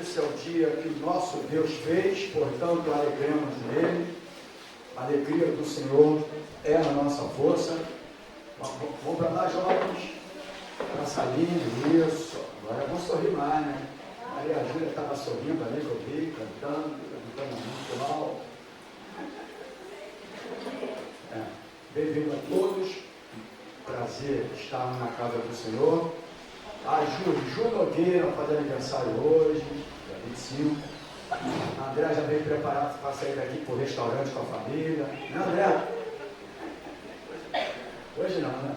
esse é o dia que o nosso Deus fez, portanto alegremos nele. A alegria do Senhor é a nossa força. Vamos para lá, jovens, para salinha, isso. Agora vamos sorrir mais, né? Maria Júlia estava sorrindo ali, que eu vi, cantando muito mal. Bem-vindo a todos. Prazer estar na casa do Senhor. A Ju Nogueira faz aniversário hoje, dia 25. A André já veio preparado para sair daqui para o restaurante com a família. Né, André? Hoje não, né?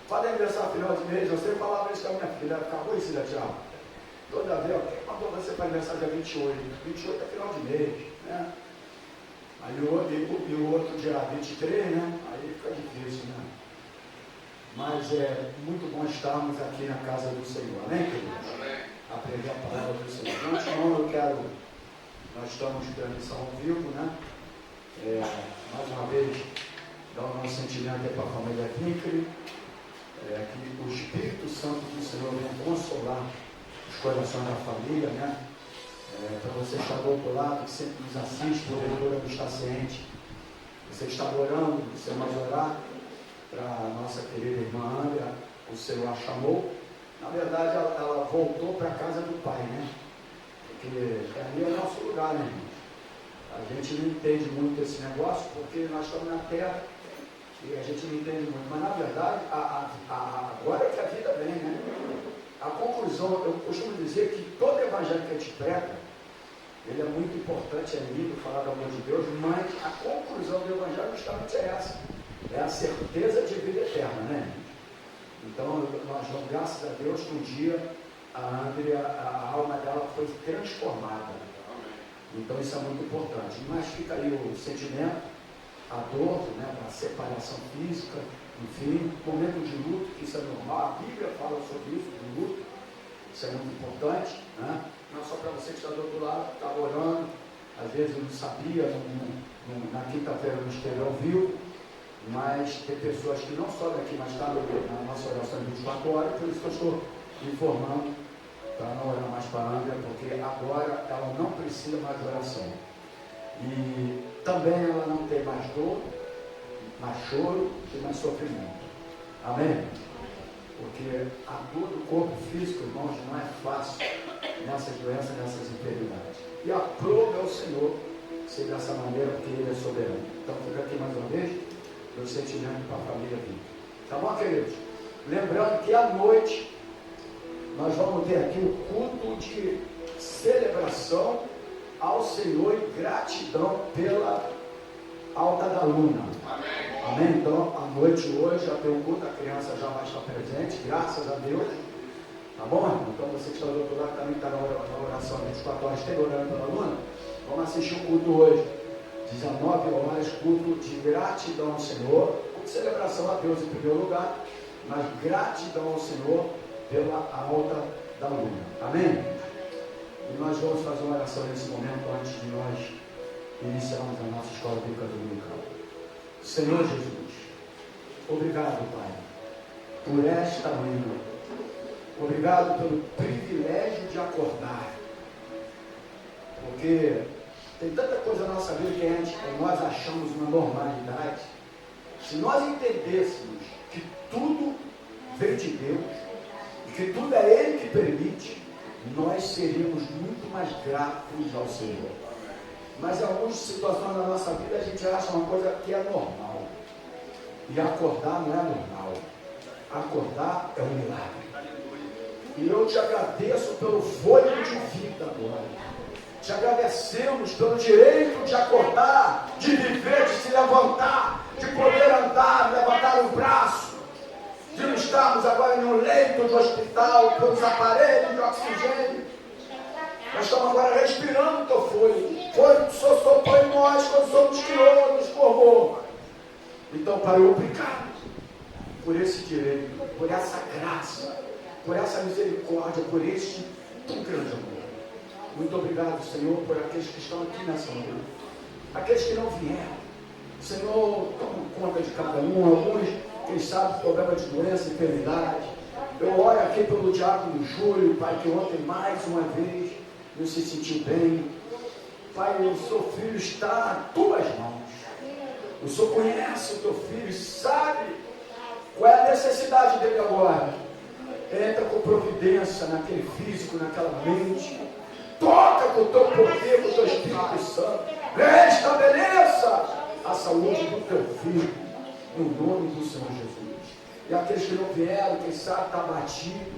Faz aniversário final de mês, eu sempre falava isso com a minha filha, ela ficava conhecida, Tiago. Toda vez, quem mandou você para aniversário dia 28? 28 é final de mês, né? Aí o outro dia 23, né? Aí fica difícil, né? Mas é muito bom estarmos aqui na casa do Senhor, amém, queridos? Aprender a palavra do Senhor. Então, nós estamos em transmissão ao vivo, né? Mais uma vez, dar o nosso sentimento para a família Vincre, que o Espírito Santo do Senhor venha consolar os corações da família, né? Para você estar do outro lado, que sempre nos assiste, porventura não está ciente. Você está orando, você vai orar para a nossa querida irmã Andrea, o Senhor a chamou. Na verdade, ela voltou para a casa do Pai, né? Porque ali é o nosso lugar, né, irmãos? A gente não entende muito esse negócio, porque nós estamos na terra e a gente não entende muito. Mas, na verdade, agora é que a vida vem, né? A conclusão, eu costumo dizer que todo evangelho que a gente prega, ele é muito importante, é lindo falar do amor de Deus, mas a conclusão do evangelho justamente é essa. É a certeza de vida eterna, né? Então, nós damos graças a Deus que um dia a Andrea, a alma dela foi transformada. Então, isso é muito importante. Mas fica aí o sentimento, a dor, né? A separação física, enfim, momento de luto, que isso é normal. A Bíblia fala sobre isso, do luto. Isso é muito importante, né? Não só para você que está do outro lado, está orando. Às vezes eu não sabia, na quinta-feira não esteve ao vivo. Mas tem pessoas que não só daqui, mas estão na nossa oração de 24 horas, por isso que eu estou informando para não orar mais para a Andrea, porque agora ela não precisa mais de oração. E também ela não tem mais dor, mais choro e mais sofrimento. Amém? Porque a dor do corpo físico, irmãos, não é fácil nessas doenças, nessas enfermidades. E aprove ao Senhor ser dessa maneira, porque Ele é soberano. Então fica aqui mais uma vez meu sentimento para a família aqui. Tá bom, queridos? Lembrando que à noite nós vamos ter aqui o culto de celebração ao Senhor e gratidão pela alta da luna. Amém? Amém? Então, à noite hoje já tem o culto, a criança já vai estar presente, graças a Deus. Tá bom? Então você que está do outro lado também está na oração 24 horas, tem orando pela luna? Vamos assistir o culto hoje. 19 horas, culto de gratidão ao Senhor, celebração a Deus em primeiro lugar, mas gratidão ao Senhor pela alta da luna. Amém? E nós vamos fazer uma oração nesse momento antes de nós iniciarmos a nossa escola bíblica dominical. Senhor Jesus, obrigado, Pai, por esta manhã. Obrigado pelo privilégio de acordar, porque tem tanta coisa na nossa vida que nós achamos uma normalidade. Se nós entendêssemos que tudo vem de Deus, e que tudo é Ele que permite, nós seríamos muito mais gratos ao Senhor. Mas em algumas situações da nossa vida a gente acha uma coisa que é normal. E acordar não é normal. Acordar é um milagre. E eu te agradeço pelo fôlego de vida agora. Te agradecemos pelo direito de acordar, de viver, de se levantar, de poder andar, levantar o braço, de não estarmos agora em um leito de hospital, pelos aparelhos de oxigênio. Nós estamos agora respirando o teu fôlego. Fôlego que o Senhor soprou em nós quando somos criou, nos formou. Então, Pai, obrigado por esse direito, por essa graça, por essa misericórdia, por este tão grande amor. Muito obrigado, Senhor, por aqueles que estão aqui nessa manhã. Aqueles que não vieram. Senhor, toma conta de cada um. Alguns, quem sabe, problema de doença, enfermidade. Eu oro aqui pelo diácono Júlio, Pai, que ontem mais uma vez não se sentiu bem. Pai, o seu filho está nas tuas mãos. O Senhor conhece o teu filho, sabe qual é a necessidade dele agora. Entra com providência naquele físico, naquela mente. Toca com o teu poder, com o teu Espírito Santo. Restabeleça a saúde do teu filho, no nome do Senhor Jesus. E aqueles que não vieram, quem sabe está abatido,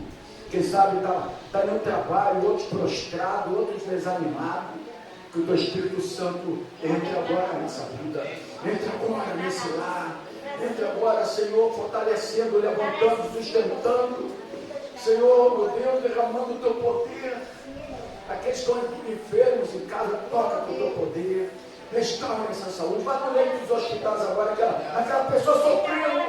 quem sabe está no trabalho, outros prostrados, outros desanimados. Que o teu Espírito Santo entre agora nessa vida, entre agora nesse lar, entre agora, Senhor, fortalecendo, levantando, sustentando, Senhor, meu Deus, derramando o teu poder. Aqueles que estão enfermos em casa, toca com o teu poder, restaura essa saúde. Vai no leito dos hospitais agora, aquela pessoa sofrendo,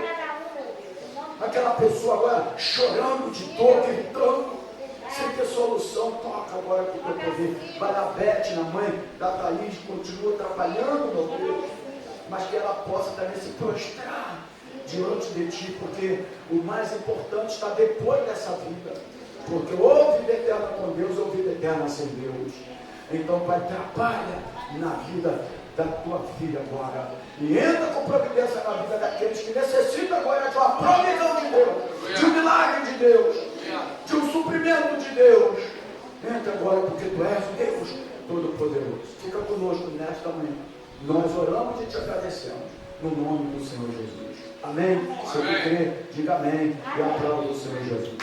aquela pessoa agora chorando de dor, gritando, sem ter solução. Toca agora com o teu poder. Vai na Beth, na mãe da Thaís, continua trabalhando, meu Deus, mas que ela possa também se prostrar diante de ti, porque o mais importante está depois dessa vida. Porque ou vida eterna com Deus, ou vida eterna sem Deus. Então, Pai, trabalha na vida da tua filha agora. E entra com providência na vida daqueles que necessitam agora de uma provisão de Deus, de um milagre de Deus, de um suprimento de Deus. Entra agora, porque tu és o Deus Todo-Poderoso. Fica conosco nesta manhã. Nós oramos e te agradecemos, no nome do Senhor Jesus. Amém? Se você crê, diga amém e aplaude o Senhor Jesus.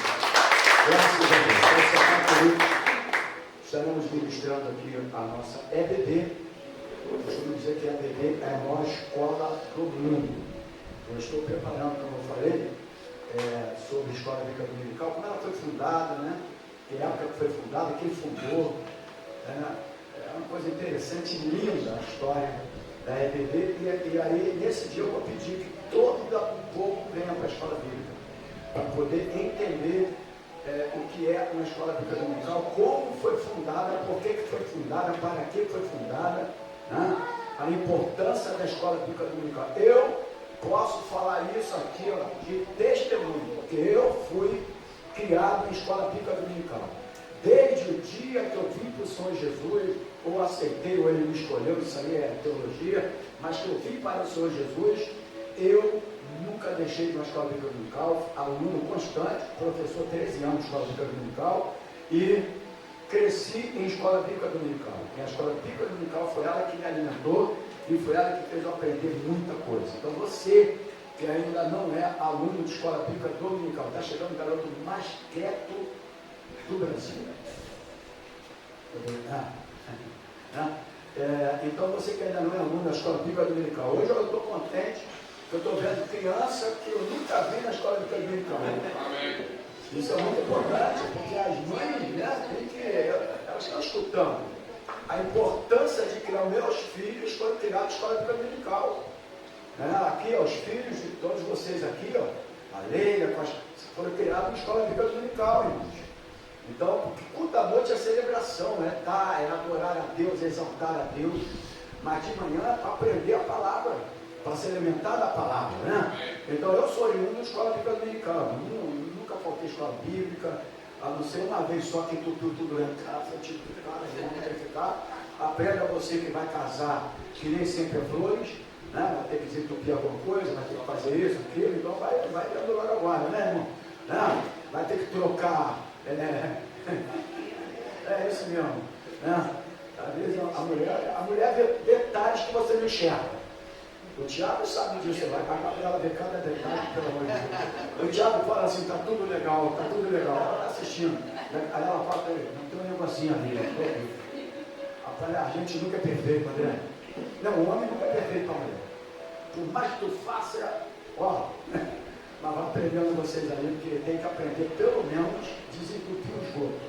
Graças a Deus. Estaremos ministrando aqui a nossa EBD. Eu costumo dizer que a EBD é a maior escola do mundo. Eu estou preparando, como eu falei, sobre a escola bíblica dominical, como ela foi fundada, né? Que época que foi fundada, quem fundou. É uma coisa interessante e linda a história da EBD. E aí, nesse dia, eu vou pedir que todo o povo venha para a escola bíblica, para poder entender o que é uma escola bíblica dominical, como foi fundada, por que foi fundada, para que foi fundada, né? A importância da escola bíblica dominical. Eu posso falar isso aqui, ó, de testemunho, porque eu fui criado em escola bíblica dominical. Desde o dia que eu vim para o Senhor Jesus, ou aceitei, ou ele me escolheu, isso aí é teologia, mas que eu vim para o Senhor Jesus, eu nunca deixei de uma escola bíblica dominical, aluno constante, professor 13 anos de escola bíblica dominical, e cresci em escola bíblica dominical. E a escola bíblica dominical foi ela que me alimentou e foi ela que fez eu aprender muita coisa. Então você que ainda não é aluno de escola bíblica dominical, está chegando o garoto mais quieto do Brasil. Então você que ainda não é aluno da escola bíblica dominical, hoje eu estou contente. Eu estou vendo criança que eu nunca vi na escola bíblica dominical. Isso é muito importante, porque as mães, né, elas estão escutando. A importância de criar meus filhos foi criar a escola bíblica dominical. Aqui, ó, os filhos de todos vocês aqui, ó, a Leila, foram criados na escola bíblica dominical, irmãos. Então, porque culto da noite é celebração, é adorar a Deus, exaltar a Deus. Mas de manhã é para aprender a palavra, para se alimentar da palavra, né? Então eu sou oriundo da escola bíblica dominical. Nunca faltei escola bíblica, a não ser uma vez só que entupiu tudo lá em casa, tipo, cara, não quer ficar. Aprenda você que vai casar, que nem sempre é flores, né? Vai ter que desentupir alguma coisa, vai ter que fazer isso, aquilo, então vai dando logo agora, né, irmão? Né? Vai ter que trocar. É isso mesmo, né? Às vezes a mulher vê detalhes que você não enxerga. O Tiago sabe disso, vai pagar para ela ver cada detalhe, pelo amor de Deus. O Tiago fala assim, tá tudo legal, ela está assistindo. Aí ela fala para ele, não tem um negocinho ali, a gente nunca é perfeito, André. Não, o homem nunca é perfeito para a mulher. Por mais que tu faça, ó, mas vai aprendendo vocês aí, porque tem que aprender pelo menos desentupir o esgoto.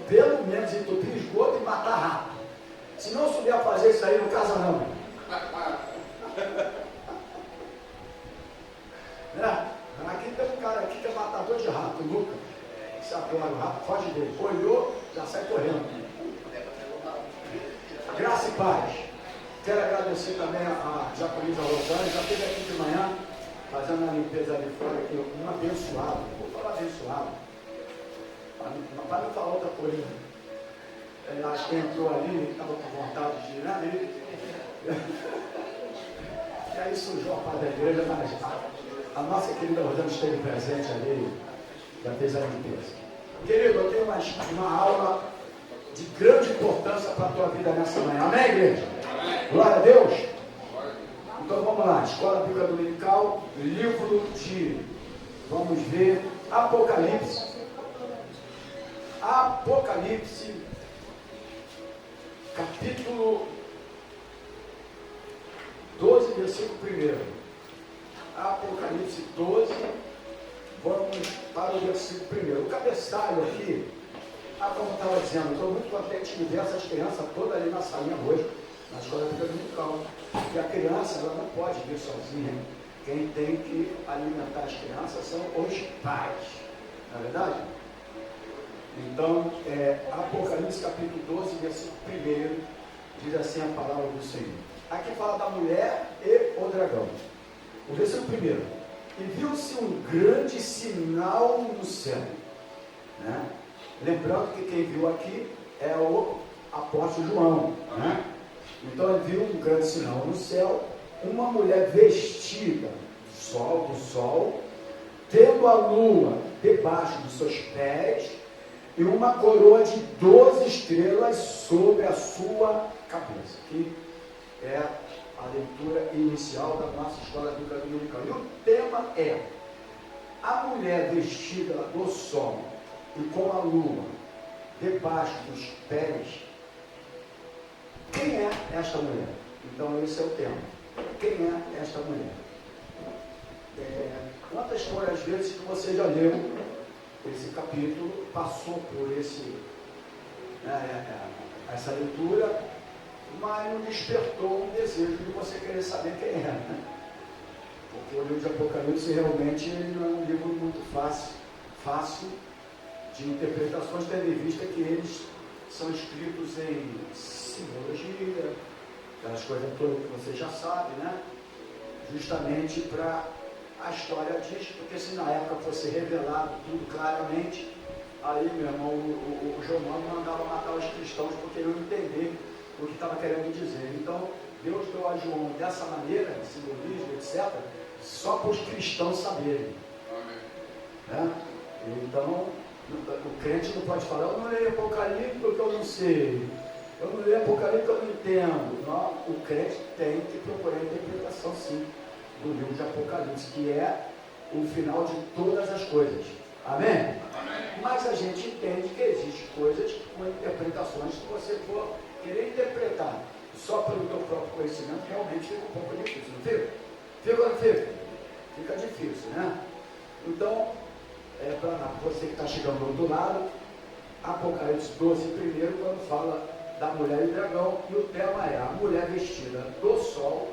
Pelo menos entupir o esgoto e matar rápido. Se não souber fazer isso aí, não casa não. Aqui tem um cara aqui que é matador de rato, o Lucas. Se adora o rato, foge dele. Olhou, já sai correndo. Graça e paz. Quero agradecer também a Japonesa Rosane, já esteve aqui de manhã, fazendo a limpeza ali fora, aqui, um abençoado. Vou falar abençoado, para não falar outra coisa. Acho que entrou ali, estava com vontade de ir ali. E aí surgiu a parte da igreja, mas a nossa querida Rosana esteve presente ali, já fez a limpeza. Querido, eu tenho uma aula de grande importância para a tua vida nessa manhã. Amém, igreja? Glória a Deus. Então vamos lá, Escola Bíblica Dominical, livro de, vamos ver, Apocalipse. Apocalipse, capítulo 12, versículo 1. Apocalipse 12, vamos para o versículo 1. O cabeçalho aqui, como eu estava dizendo, estou muito contente de ver essas crianças todas ali na salinha hoje, na Escola Bíblica Dominical. Porque a criança, ela não pode vir sozinha. Quem tem que alimentar as crianças são os pais. Não é verdade? Então, Apocalipse capítulo 12, versículo 1, diz assim a palavra do Senhor. Aqui fala da mulher e o dragão. O versículo 1. E viu-se um grande sinal no céu. Né? Lembrando que quem viu aqui é o apóstolo João. Né? Então ele viu um grande sinal no céu, uma mulher vestida do sol, tendo a lua debaixo dos seus pés, e uma coroa de 12 estrelas sobre a sua cabeça. Que é a leitura inicial da nossa Escola Bíblica Dominical. E o tema é: a mulher vestida do sol e com a lua debaixo dos pés. Quem é esta mulher? Então esse é o tema. Quem é esta mulher? Quantas foram as vezes que você já leu esse capítulo, passou por essa leitura, mas não despertou um desejo de você querer saber quem é, né? Porque o livro de Apocalipse realmente não é um livro muito fácil de interpretações, tendo em vista que eles são escritos em simbologia, aquelas coisas todas que você já sabe, né? Justamente para a história diz, porque se na época fosse revelado tudo claramente, aí, meu irmão, o João mandava matar os cristãos porque não entender o que estava querendo dizer. Então, Deus deu a João dessa maneira, simbolismo, etc., só para os cristãos saberem. Né? Então, o crente não pode falar, eu não leio Apocalipse porque eu não sei, eu não leio Apocalipse porque eu não entendo. Não, o crente tem que procurar a interpretação, sim, do livro de Apocalipse, que é o final de todas as coisas. Amém? Amém? Mas a gente entende que existem coisas com interpretações, se você for querer interpretar só pelo teu próprio conhecimento, realmente fica um pouco difícil, não fica? Fica ou não fica? Fica difícil, né? Então, para você que está chegando do outro lado, Apocalipse 12, primeiro, quando fala da mulher e do dragão, e o tema é a mulher vestida do sol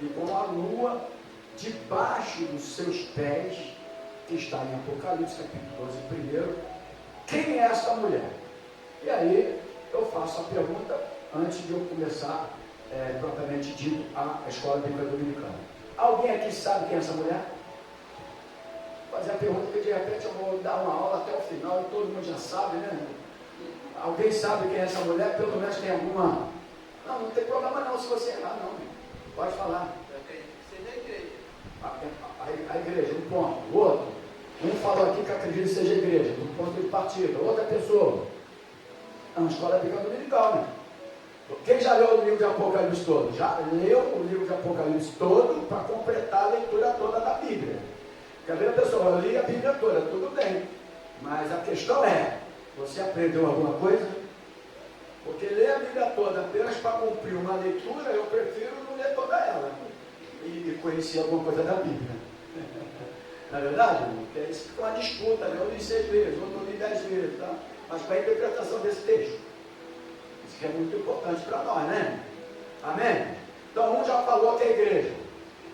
e com a lua debaixo dos seus pés, que está em Apocalipse capítulo 12, primeiro. Quem é essa mulher? E aí eu faço a pergunta antes de eu começar propriamente dito a Escola Bíblica Dominicana. Alguém aqui sabe quem é essa mulher? Vou fazer a pergunta que de repente eu vou dar uma aula até o final e todo mundo já sabe, né? Alguém sabe quem é essa mulher? Pelo menos tem alguma... Não tem problema não se você errar, não. Pode falar. A igreja, um ponto. O outro, um falou aqui que acredita que seja igreja, um ponto de partida. Outra pessoa, é uma escola bíblica dominical, né? Quem já leu o livro de Apocalipse todo? Já leu o livro de Apocalipse todo para completar a leitura toda da Bíblia. Quer ver a pessoa? Eu li a Bíblia toda, tudo bem. Mas a questão é, você aprendeu alguma coisa? Porque ler a Bíblia toda apenas para cumprir uma leitura, eu prefiro não ler toda ela e conhecer alguma coisa da Bíblia. Não é verdade? Porque isso fica uma disputa, né? Eu li 6 vezes, outro li 10 vezes, tá? Mas para a interpretação desse texto, isso que é muito importante para nós, né? Amém? Então, um já falou que é a igreja.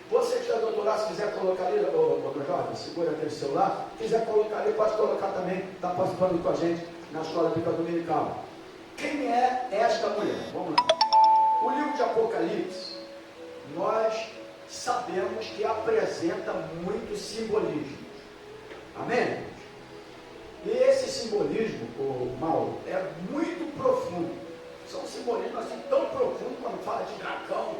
Você que está doutorado, se quiser colocar ali, ô jovem, segura aquele celular, se quiser colocar ali, pode colocar também, está participando com a gente na Escola Bíblica Dominical. Quem é esta mulher? Vamos lá. O livro de Apocalipse, nós sabemos que apresenta muito simbolismo. Amém? E esse simbolismo, Mauro, é muito profundo. simbolismo assim tão profundo quando fala de dragão,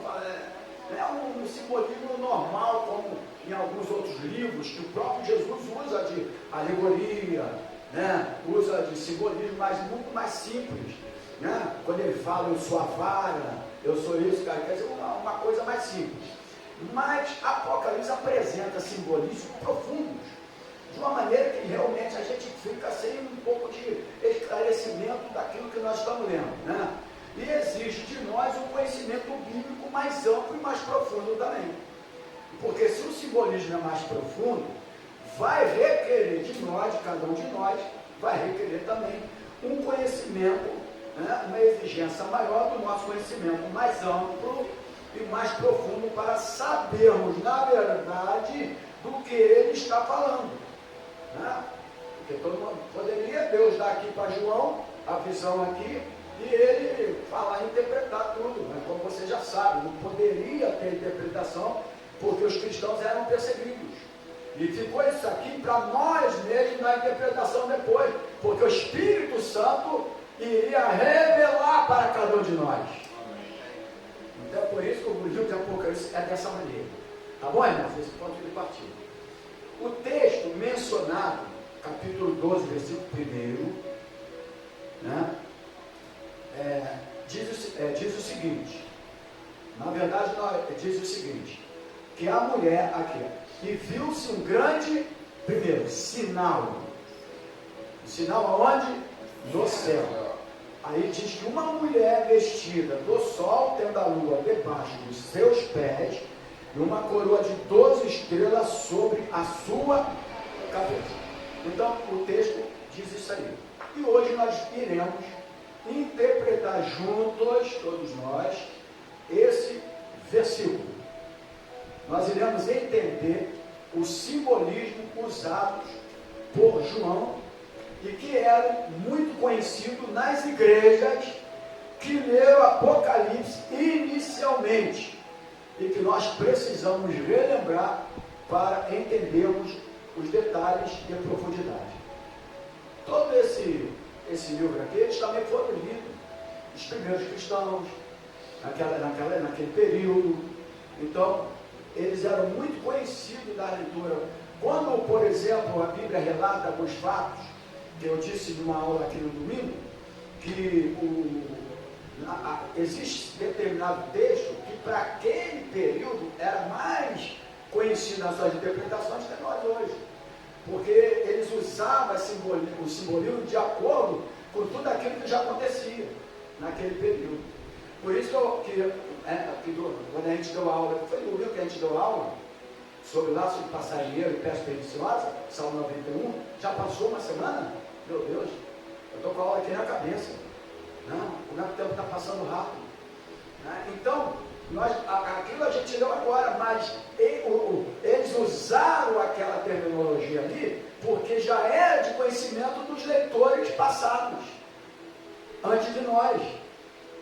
não é um simbolismo normal, como em alguns outros livros, que o próprio Jesus usa de alegoria, né? Usa de simbolismo, mas muito mais simples. Né? Quando ele fala, eu sou a vara, eu sou isso, cara, quer dizer, uma coisa mais simples. Mas Apocalipse apresenta simbolismos profundos, de uma maneira que realmente a gente fica sem um pouco de esclarecimento daquilo que nós estamos lendo, né? E exige de nós um conhecimento bíblico mais amplo e mais profundo também. Porque se o simbolismo é mais profundo, vai requerer de nós, de cada um de nós, vai requerer também um conhecimento, né? Uma exigência maior do nosso conhecimento mais amplo e mais profundo para sabermos, na verdade, do que ele está falando. Né? Porque todo mundo poderia, Deus dar aqui para João a visão aqui e ele falar e interpretar tudo, mas como você já sabe, não poderia ter interpretação porque os cristãos eram perseguidos e ficou isso aqui para nós mesmos na interpretação depois, porque o Espírito Santo iria revelar para cada um de nós. Então é por isso que o livro de Apocalipse é dessa maneira, tá bom, irmãos? Esse ponto de partida. O texto mencionado, capítulo 12, versículo 1, né, diz o seguinte, na verdade diz o seguinte, que a mulher aqui, e viu-se um grande, primeiro, sinal aonde? No céu. Aí diz que uma mulher vestida do sol, tendo a lua debaixo dos seus pés, e uma coroa de 12 estrelas sobre a sua cabeça. Então, o texto diz isso aí. E hoje nós iremos interpretar juntos, todos nós, esse versículo. Nós iremos entender o simbolismo usado por João e que era muito conhecido nas igrejas que leram Apocalipse inicialmente e que nós precisamos relembrar para entendermos os detalhes e a profundidade. Todo esse livro aqui, eles também foram lidos, os primeiros cristãos, naquele período. Então, eles eram muito conhecidos da leitura. Quando, por exemplo, a Bíblia relata alguns fatos, que eu disse numa aula aqui no domingo, que existe determinado texto que para aquele período era mais conhecido nas suas interpretações que nós hoje, porque eles usavam o simbolismo de acordo com tudo aquilo que já acontecia naquele período. Por isso quando a gente deu aula, foi no domingo que a gente deu aula sobre laço de passarinheiro e pesca perniciosa, Salmo 91, já passou uma semana? Meu Deus, eu estou com a aula aqui na cabeça. Não, como é que o tempo está passando rápido? Né? Então, aquilo a gente leu agora, mas eles usaram aquela terminologia ali, porque já era de conhecimento dos leitores passados, antes de nós.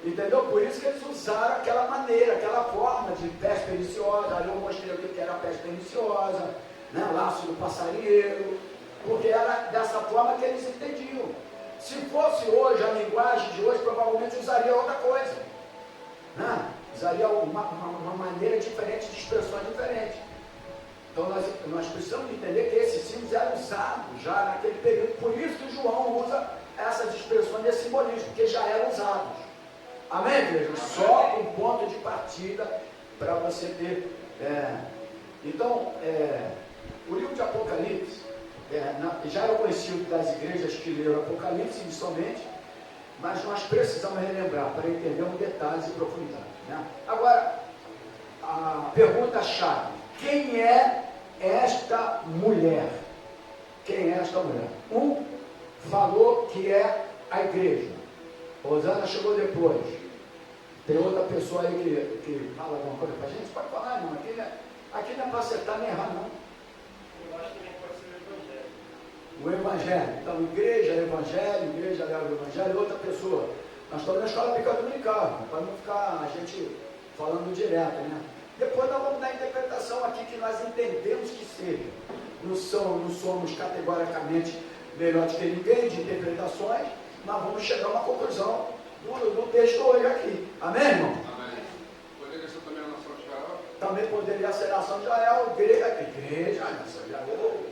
Entendeu? Por isso que eles usaram aquela maneira, aquela forma de pesca perniciosa. Ali eu mostrei o que era pesca perniciosa, né? Laço do passarinheiro, porque era dessa forma que eles entendiam. Se fosse hoje, a linguagem de hoje, provavelmente usaria outra coisa, né? Usaria uma maneira diferente, de expressões diferentes. Então nós precisamos entender que esses símbolos eram usados já naquele período. Por isso que João usa essas expressões de simbolismo, porque já eram usados. Amém, igreja? Só um ponto de partida para você ter. Então, o livro de Apocalipse já era conhecido das igrejas que leram Apocalipse inicialmente, mas nós precisamos relembrar para entendermos detalhes e profundidade. Né? Agora, a pergunta-chave: quem é esta mulher? Quem é esta mulher? Um falou que é a igreja. Rosana chegou depois. Tem outra pessoa aí que fala alguma coisa para a gente? Pode falar, não. Aqui não é para acertar nem errar, não. Eu acho que nem pode ser O Evangelho. Então, igreja, leva o Evangelho, outra pessoa. Nós estamos na escola bíblica dominical, para não ficar a gente falando direto, né? Depois nós vamos dar a interpretação aqui que nós entendemos que seja. Não somos categoricamente melhores que ninguém de interpretações, mas vamos chegar a uma conclusão do texto hoje aqui. Amém, irmão? Amém. Poderia ser também a nação de Israel? Também poderia ser a nação de Israel, igreja, a nação de Israel.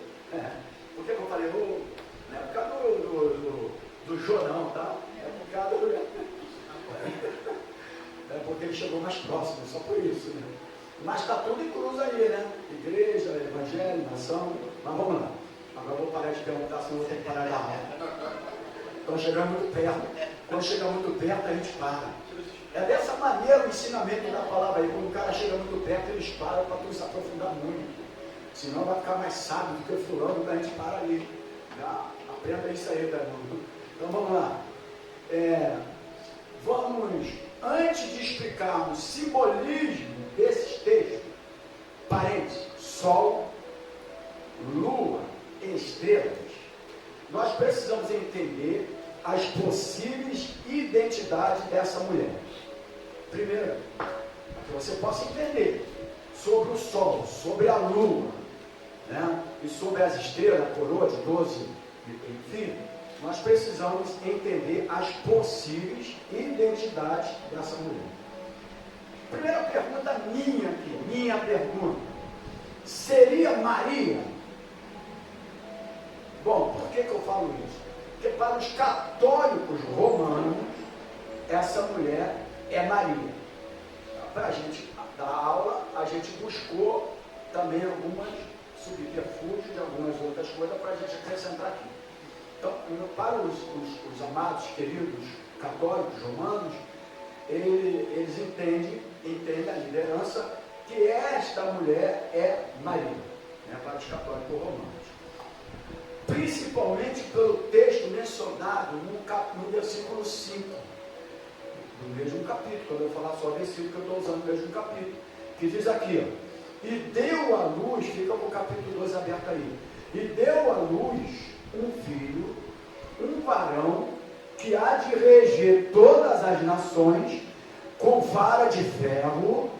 Por que eu falei não é por causa do Jorão, tá? É por causa do... É porque ele chegou mais próximo, só por isso, né? Mas está tudo em cruz aí, né? Igreja, evangelho, nação. Mas vamos lá. Agora eu vou parar de perguntar, senão eu vou ter que parar de aula. Quando chegar muito perto, a gente para. É dessa maneira o ensinamento da palavra aí. Quando o cara chega muito perto, eles param para tu se aprofundar muito. Senão vai ficar mais sábio do que fulano, então a gente para ali. Já aprenda isso aí, tá, irmão? Então vamos lá. Antes de explicarmos o simbolismo desses textos, parênteses, sol, lua, estrelas, nós precisamos entender as possíveis identidades dessa mulher. Primeiro, para que você possa entender sobre o sol, sobre a lua, né, e sobre as estrelas, a coroa de 12, enfim, nós precisamos entender as possíveis identidades dessa mulher. Primeira pergunta minha pergunta, seria Maria? Bom, por que eu falo isso? Porque para os católicos romanos, essa mulher é Maria. Para a gente dar aula, a gente buscou também algumas subterfúgios de algumas outras coisas para a gente acrescentar aqui. Então, para os amados, queridos católicos romanos, eles entendem a liderança que esta mulher é Maria, né, para os católicos romanos. Principalmente pelo texto mencionado no versículo 5, do mesmo capítulo, quando eu falar só versículo que eu estou usando no mesmo capítulo, que diz aqui, ó, e deu à luz, fica com o capítulo 2 aberto aí, e deu à luz um filho, um varão, que há de reger todas as nações com vara de ferro,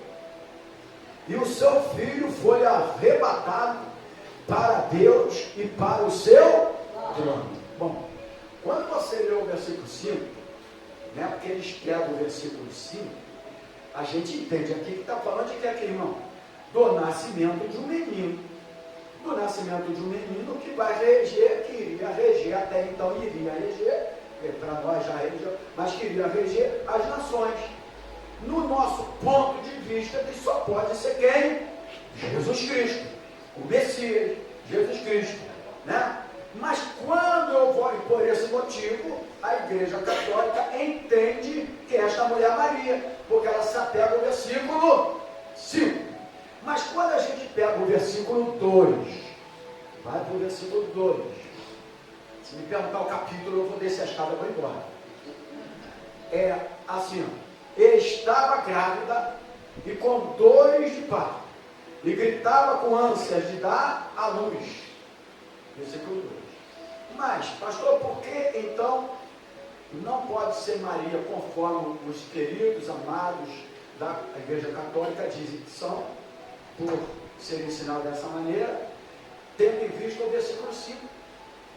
e o seu filho foi arrebatado para Deus e para o seu trono. Bom, quando você lê o versículo 5, né, porque eles pegam o versículo 5, a gente entende aqui que está falando de que aqui, irmão? Do nascimento de um menino. Do nascimento de um menino que vai reger, que iria reger, até então iria reger, para nós já reger, mas queria reger as nações. No nosso ponto de vista, que só pode ser quem? Jesus Cristo. O Messias, Jesus Cristo, né? Mas quando eu vou, e por esse motivo, a Igreja Católica entende que esta mulher é Maria, porque ela se apega ao versículo 5. Mas quando a gente pega o versículo 2, vai para o versículo 2. Se me perguntar o capítulo, eu vou descer a escada e vou embora. É assim, ó, estava grávida e com dores de parto, e gritava com ânsias de dar à luz. Versículo 2. Mas, pastor, por que então não pode ser Maria, conforme os queridos, amados da Igreja Católica dizem que são, por ser ensinado dessa maneira, tendo em vista o versículo 5.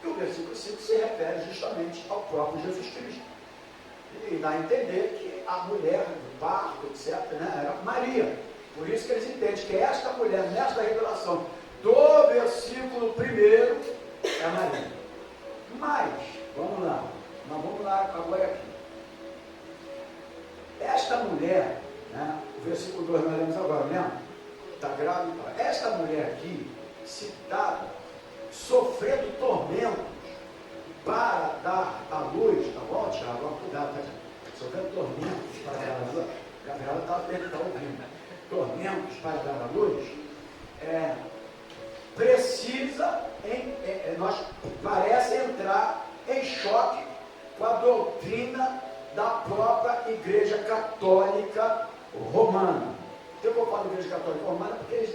E o versículo 5 se refere justamente ao próprio Jesus Cristo. E dá a entender que a mulher do parto, etc., né, era Maria. Por isso que eles entendem que esta mulher, nesta revelação do versículo 1, é Maria. Mas, vamos lá agora aqui. Esta mulher, né, o versículo 2 nós lemos agora, lembra? Está grávida. Esta mulher aqui, citada, sofrendo tormentos para dar à luz, tá bom, Tiago? Cuidado, tá? Sofrendo tormentos para dar à luz. Gabriela está ouvindo. Tormentos para dar à luz, precisa, nós parece entrar em choque com a doutrina da própria Igreja Católica Romana. Por que eu falo Igreja Católica Romana? Porque,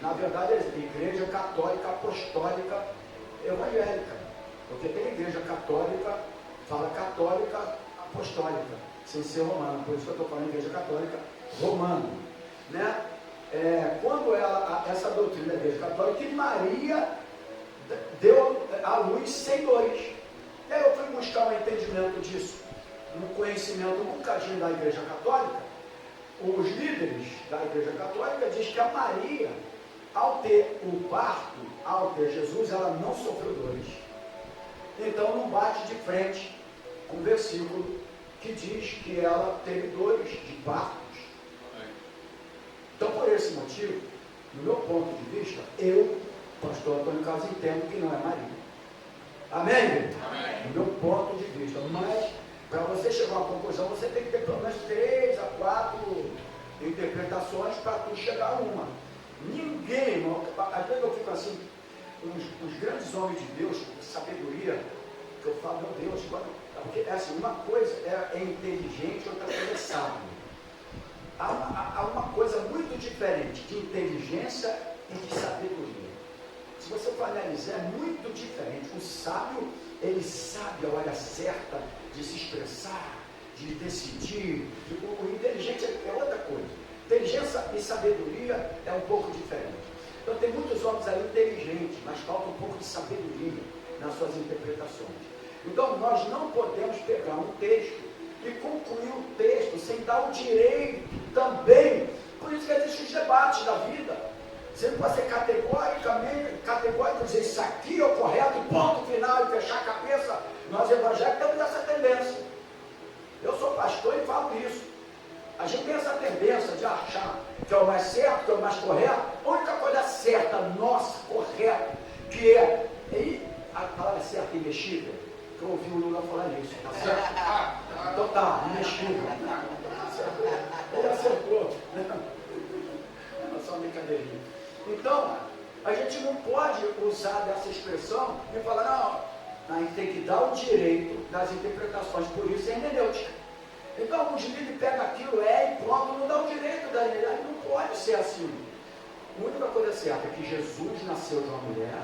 na verdade, é Igreja Católica Apostólica Evangélica. Porque tem Igreja Católica, fala Católica Apostólica, sem ser romana. Por isso que eu estou falando Igreja Católica Romana. Né? Quando essa doutrina da Igreja Católica, que Maria deu à luz sem dores. E aí eu fui buscar um entendimento disso no conhecimento, um bocadinho da Igreja Católica, os líderes da Igreja Católica dizem que a Maria, ao ter o parto, ao ter Jesus, ela não sofreu dores. Então não bate de frente com o versículo que diz que ela teve dores de partos. Então, por esse motivo, no meu ponto de vista, eu, pastor Antônio Carlos, entendo que não é Maria. Amém? Amém. No meu ponto de vista. Mas, para você chegar a uma conclusão, você tem que ter pelo menos 3 a 4 interpretações para tu chegar a uma. Ninguém, irmão, às vezes eu fico assim, os grandes homens de Deus, de sabedoria, que eu falo, meu Deus, porque assim, uma coisa é inteligente, outra coisa é sábio. Há uma coisa muito diferente de inteligência e de sabedoria. Se você for analisar, é muito diferente. O sábio, ele sabe a hora certa de se expressar, de decidir. O inteligente é outra coisa. Inteligência e sabedoria é um pouco diferente. Então tem muitos homens aí inteligentes, mas falta um pouco de sabedoria nas suas interpretações. Então nós não podemos pegar um texto e concluir o texto sem dar o direito também. Por isso que existem os debates da vida. Você não pode ser categórico, dizer isso aqui é o correto, ponto final, e fechar a cabeça. Nós evangélicos temos essa tendência. Eu sou pastor e falo isso. A gente tem essa tendência de achar que é o mais certo, que é o mais correto. A única coisa certa, nossa, correta, que é, e a palavra certa e imexível, que eu ouvi o Lula falar isso, tá certo? Então tá, imexível. Ele acertou. É só uma brincadeirinha. Então, a gente não pode usar dessa expressão e falar, não, a gente tem que dar o direito das interpretações, por isso é hermenêutica. Então, alguns líderes pegam aquilo, e pronto, não dá o direito da hermenêutica. Não pode ser assim. A única coisa certa é que Jesus nasceu de uma mulher,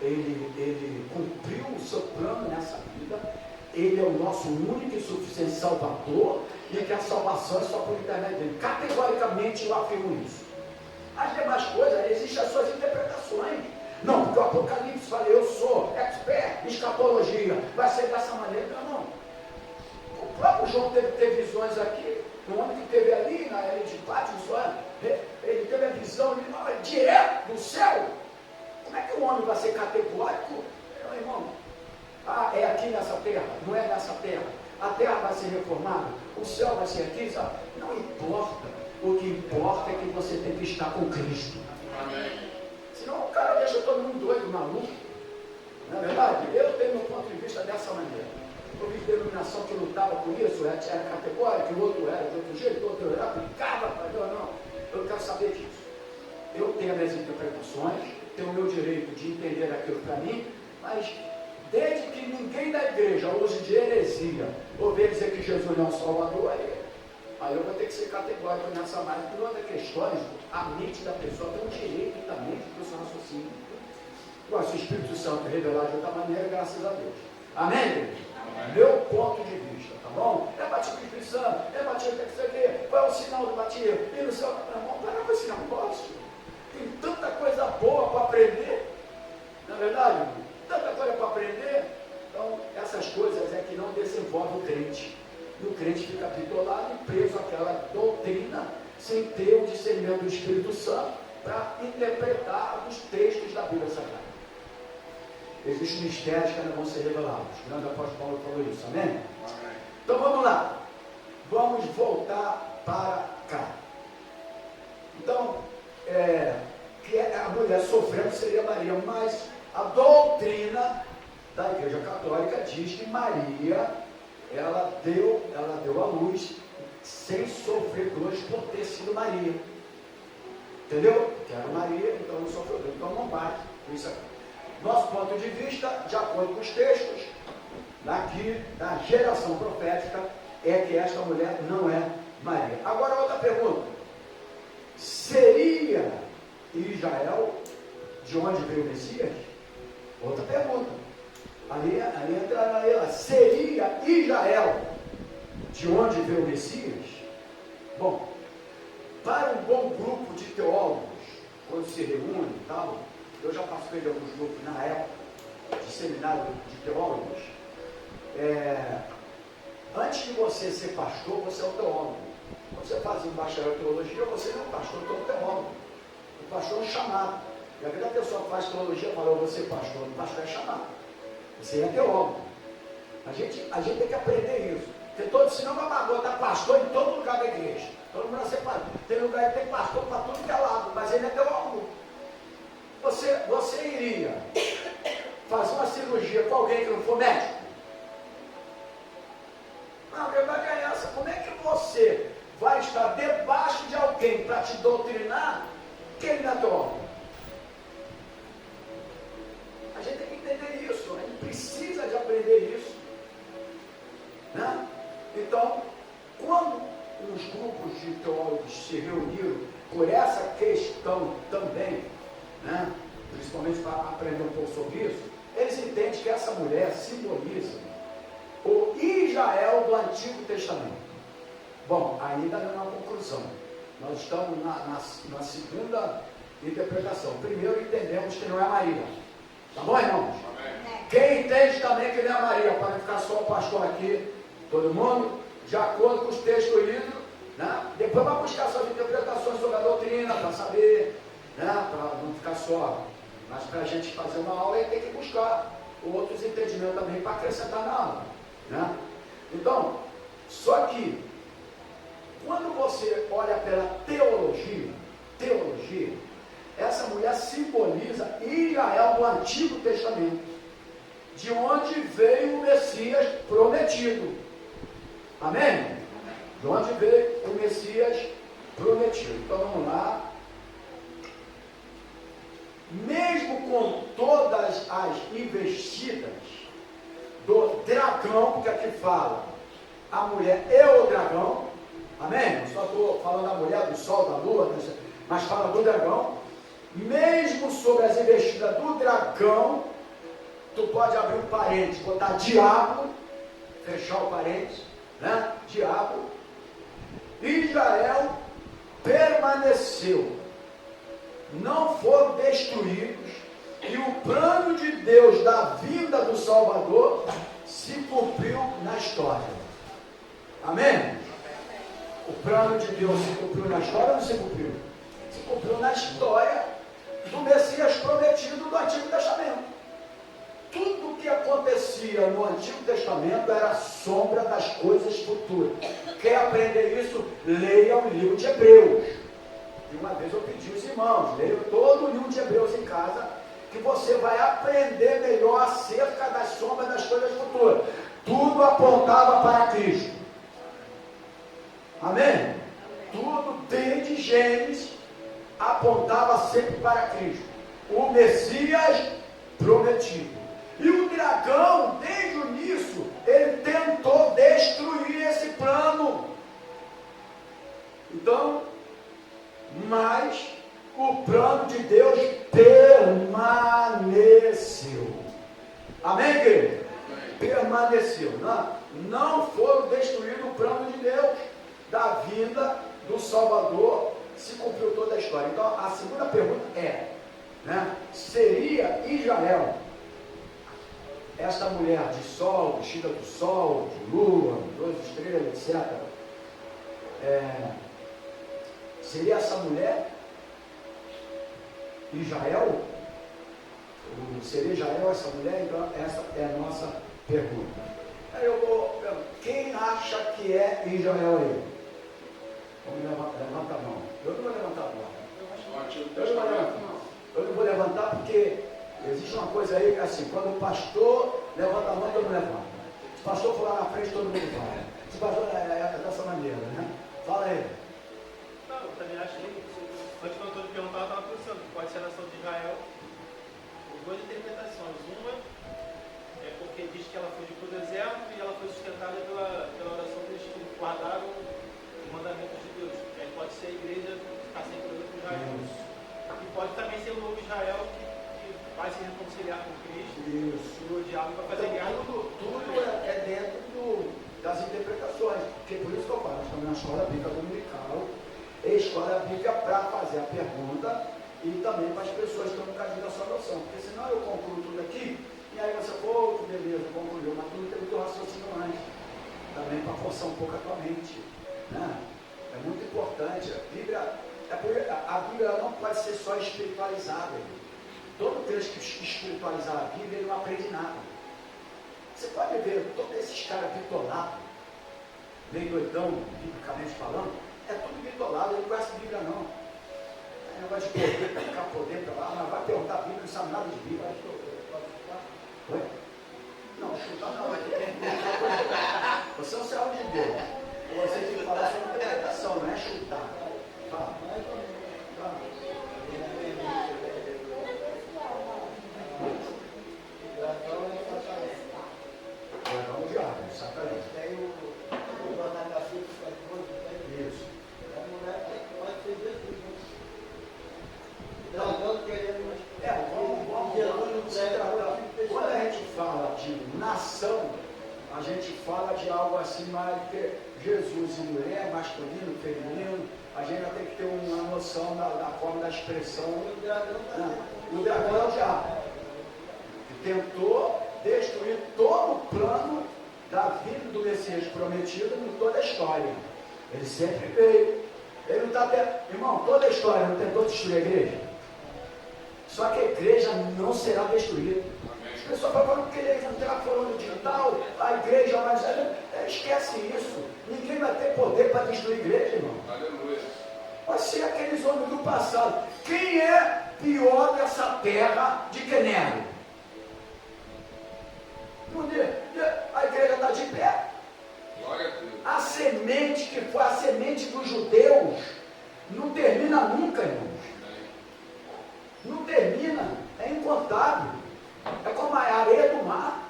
ele cumpriu o seu plano nessa vida, ele é o nosso único e suficiente Salvador, e que a salvação é só por intermédio dele. Categoricamente eu afirmo isso. As demais coisas, existem as suas interpretações. Não, porque o Apocalipse fala, eu sou expert em escatologia, vai ser dessa maneira. Não. O próprio João teve visões aqui, um homem que teve ali na ilha de Pátmos, ele teve a visão direto do céu. Como é que o homem vai ser categórico? Meu irmão, é aqui nessa terra, não é nessa terra. A terra vai ser reformada, o céu vai ser aqui, sabe? Não importa. O que importa é que você tem que estar com Cristo. Amém. Senão o cara deixa todo mundo doido, maluco. Não é verdade? Eu tenho meu ponto de vista dessa maneira. Eu vi denominação que lutava por isso, era categórica, o outro era de outro jeito, o outro era aplicava. Não, eu quero saber disso. Eu tenho as minhas interpretações, tenho o meu direito de entender aquilo para mim, mas desde que ninguém da igreja use de heresia, ouvir dizer que Jesus não é um Salvador, aí eu vou ter que ser categórico nessa margem. Por outras questões, a mente da pessoa tem um direito também do seu raciocínio. Agora, se o Espírito Santo revelar de outra maneira, graças a Deus. Amém? Amém. Meu ponto de vista, tá bom? É batismo do Espírito Santo, é batismo do que qual é o sinal do batismo? E no céu, não, para com esse negócio. Tem tanta coisa boa para aprender, não é verdade? Tanta coisa para aprender. Então, essas coisas é que não desenvolvem o crente. E o crente fica bitolado e preso àquela doutrina, sem ter o discernimento do Espírito Santo para interpretar os textos da Bíblia Sagrada. Existem mistérios que ainda vão ser revelados. O grande apóstolo Paulo falou isso, amém? Amém? Então vamos lá. Vamos voltar para cá. Então, que a mulher sofrendo seria Maria, mas a doutrina da Igreja Católica diz que Maria, ela deu à luz sem sofrer dores por ter sido Maria. Entendeu? Que era Maria, então não sofreu dor. Então não bate com isso aqui. Nosso ponto de vista, de acordo com os textos, daqui da geração profética, é que esta mulher não é Maria. Agora outra pergunta. Seria Israel de onde veio o Messias? Outra pergunta. Ali entra ela. Seria Israel de onde veio o Messias? Bom, para um bom grupo de teólogos, quando se reúne e tal, eu já participei de alguns grupos na época, de seminário de teólogos, Antes de você ser pastor, você é um teólogo. Quando você faz um bacharel em teologia, você não é um pastor, você é um teólogo. O pastor é um chamado. E a vida da pessoa que faz teologia fala, eu vou ser pastor. O pastor é chamado. Você é teólogo. A gente tem que aprender isso. Porque todo, senão vai botar pastor em todo lugar da igreja. Todo mundo vai ser pastor. Tem lugar que tem pastor para tudo que é lado, mas ele é teólogo. Você iria fazer uma cirurgia com alguém que não for médico? Não, a verdade é essa. Como é que você vai estar debaixo de alguém para te doutrinar que ele não é teólogo? A gente tem que entender isso. A gente precisa de aprender isso. Né? Então, quando os grupos de teólogos se reuniram por essa questão também, né? Principalmente para aprender um pouco sobre isso, eles entendem que essa mulher simboliza o Israel do Antigo Testamento. Bom, ainda não é uma conclusão. Nós estamos na segunda interpretação. Primeiro entendemos que não é Maria. Tá bom, irmãos? Quem entende também que não é Maria, para não ficar só o pastor aqui, todo mundo, de acordo com os textos lidos, né? Depois vai buscar suas interpretações sobre a doutrina, para saber, né? Para não ficar só. Mas para a gente fazer uma aula, ele tem que buscar outros entendimentos também para acrescentar na aula. Né? Então, só que, quando você olha pela teologia, essa mulher simboliza Israel do Antigo Testamento, de onde veio o Messias prometido. Amém? De onde veio o Messias prometido. Então vamos lá. Mesmo com todas as investidas do dragão, porque aqui fala a mulher e o dragão, amém? Não só estou falando da mulher, do sol, da lua, mas fala do dragão. Mesmo sobre as investidas do dragão, tu pode abrir um parênteses, botar diabo, fechar o parênteses, né? Diabo. Israel permaneceu. Não foram destruídos, e o plano de Deus da vinda do Salvador se cumpriu na história. Amém? O plano de Deus se cumpriu na história ou não se cumpriu? Se cumpriu na história do Messias prometido do Antigo Testamento. Tudo que acontecia no Antigo Testamento era sombra das coisas futuras. Quer aprender isso? Leia o livro de Hebreus. E uma vez eu pedi aos irmãos, leiam todo o livro de Hebreus em casa, que você vai aprender melhor acerca das sombras das coisas futuras. Tudo apontava para Cristo. Amém? Tudo desde Gênesis apontava sempre para Cristo. O Messias prometido. E o dragão, desde o início, ele tentou destruir esse plano. Então, mas o plano de Deus permaneceu. Amém, querido? Permaneceu. Não foram destruídos o plano de Deus da vinda do Salvador, se cumpriu toda a história. Então, a segunda pergunta é, né, seria Israel, esta mulher de sol, vestida do sol, de lua, 12 estrelas, etc., seria essa mulher Israel? Seria Israel essa mulher? Então, essa é a nossa pergunta. Aí quem acha que é Israel aí? Vamos levantar a mão. Eu não vou levantar a mão. Eu não vou levantar porque existe uma coisa aí que é assim, quando o pastor levanta a mão, todo mundo levanta. Se o pastor for lá na frente, todo mundo vai. Se o pastor é dessa maneira, né? Fala aí. Não, eu também achei. Antes quando eu estou te perguntando, eu estava pensando que pode ser a nação de Israel. Duas interpretações. Uma é porque diz que ela fugiu para o deserto e ela foi sustentada pela oração deles que guardaram os mandamentos de Deus. Aí pode ser a igreja ficar sem problema com Israel. E pode também ser o novo Israel que vai se reconciliar com Cristo. Isso. E o diabo vai fazer guerra. Tudo é dentro das interpretações. Porque por isso que eu falo, nós estamos na escola bíblica dominical. E a escola bíblica para fazer a pergunta e também para as pessoas que estão no caminho da salvação. Porque senão eu concluo tudo aqui, e aí você, pô, que beleza, concluiu, mas tu não teve o teu raciocínio antes. também para forçar um pouco a tua mente, né? É muito importante. A Bíblia não pode ser só espiritualizada. Todo crente que espiritualizar a Bíblia, ele não aprende nada. Você pode ver todos esses caras bitolados, meio doidão, biblicamente falando, é tudo bitolado, ele não conhece a Bíblia não. É negócio de poder, ficar poder para lá, mas vai perguntar a Bíblia, não sabe nada de Bíblia. Oi? Não, chutar não. Você é um servo de Deus. Você tem que falar sobre interpretação, não é chutar. Fala. Dragão é o diabo, Satanás. Isso. Quando a gente fala de nação, a gente fala de algo assim mais que Jesus e mulher, masculino, feminino. A gente tem que ter uma noção da forma da expressão. O dragão é o diabo, que tentou destruir todo o plano da vida do Messias prometido em toda a história. Ele sempre veio. Ele não está até. Irmão, toda a história não tentou destruir a igreja. Só que a igreja não será destruída. As pessoas falam que eles não terá falando de tal, a igreja, mas esquece isso. Ninguém vai ter poder para destruir a igreja, irmão. Aleluia. Vai ser aqueles homens do passado. Quem é pior dessa terra de que Nero? A igreja está de pé. Glória a Deus. A semente que foi a semente dos judeus não termina nunca, irmãos. Não termina, é incontável. É como a areia do mar.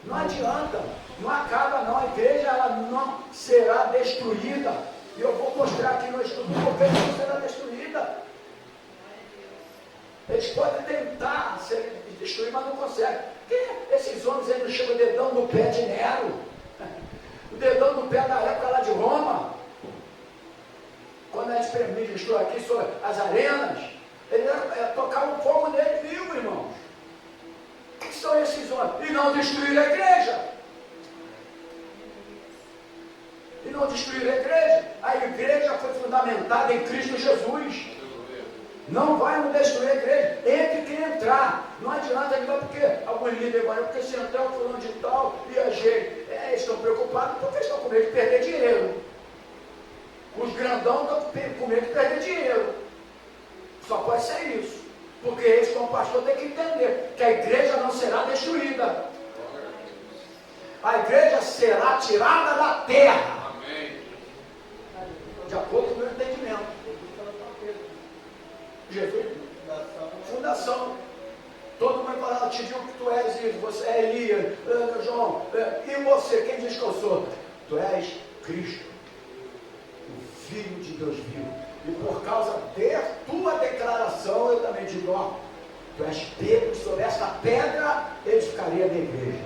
Não adianta, não acaba não. A igreja ela não será destruída. E eu vou mostrar aqui no estudo porque ela não será destruída. Eles podem tentar destruir, mas não conseguem. Porque esses homens aí não chegam o dedão no pé de Nero. O dedão no pé da época lá de Roma. Quando a gente ministrou aqui sobre as arenas, eles tocavam fogo nele vivo, irmãos. O que são esses homens? E não destruíram a igreja. E não destruíram a igreja. A igreja foi fundamentada em Cristo Jesus. Não vai nos destruir a igreja. Entre quem entrar. Não adianta entrar porque alguns líderes agora, porque se entrar o fulano de tal e a gente, estão preocupados porque estão com medo de perder dinheiro. Os grandão estão com medo de perder dinheiro. Só pode ser isso. Porque eles, como pastor, têm que entender que a igreja não será destruída. A igreja será tirada da terra. Amém. De acordo com o meu entendimento. Jesus, fundação. Todo mundo fala, te digo que tu és isso, você é Elias, João, e você, quem diz que eu sou? Tu és Cristo, o Filho de Deus vivo. E por causa de tua declaração, eu também digo, ó, tu és Pedro, sobre esta pedra edificaria a minha igreja.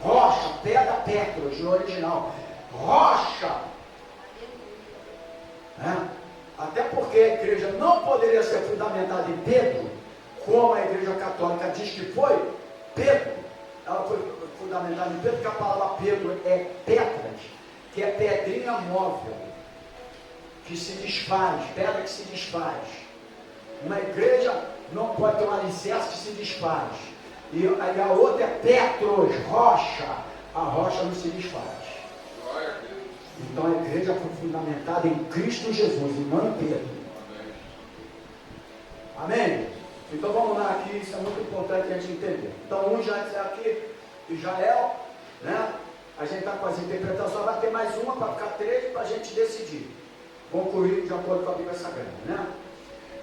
Rocha, pedra, Petros, no original. Rocha. Até porque a igreja não poderia ser fundamentada em Pedro, como a igreja católica diz que foi. Pedro, ela foi fundamentada em Pedro, porque a palavra Pedro é Petras, que é pedrinha móvel, que se desfaz, pedra que se desfaz. Uma igreja não pode ter um alicerce que se desfaz. E a outra é Petros, rocha. A rocha não se desfaz. Glória a Deus. Então a igreja foi fundamentada em Cristo Jesus e não em Pedro. Amém? Então vamos lá aqui, isso é muito importante a gente entender. Então um já está aqui, Israel, né? A gente está com as interpretações, vai ter mais uma para ficar 3 para a gente decidir. Concluir de acordo com a Bíblia Sagrada, né?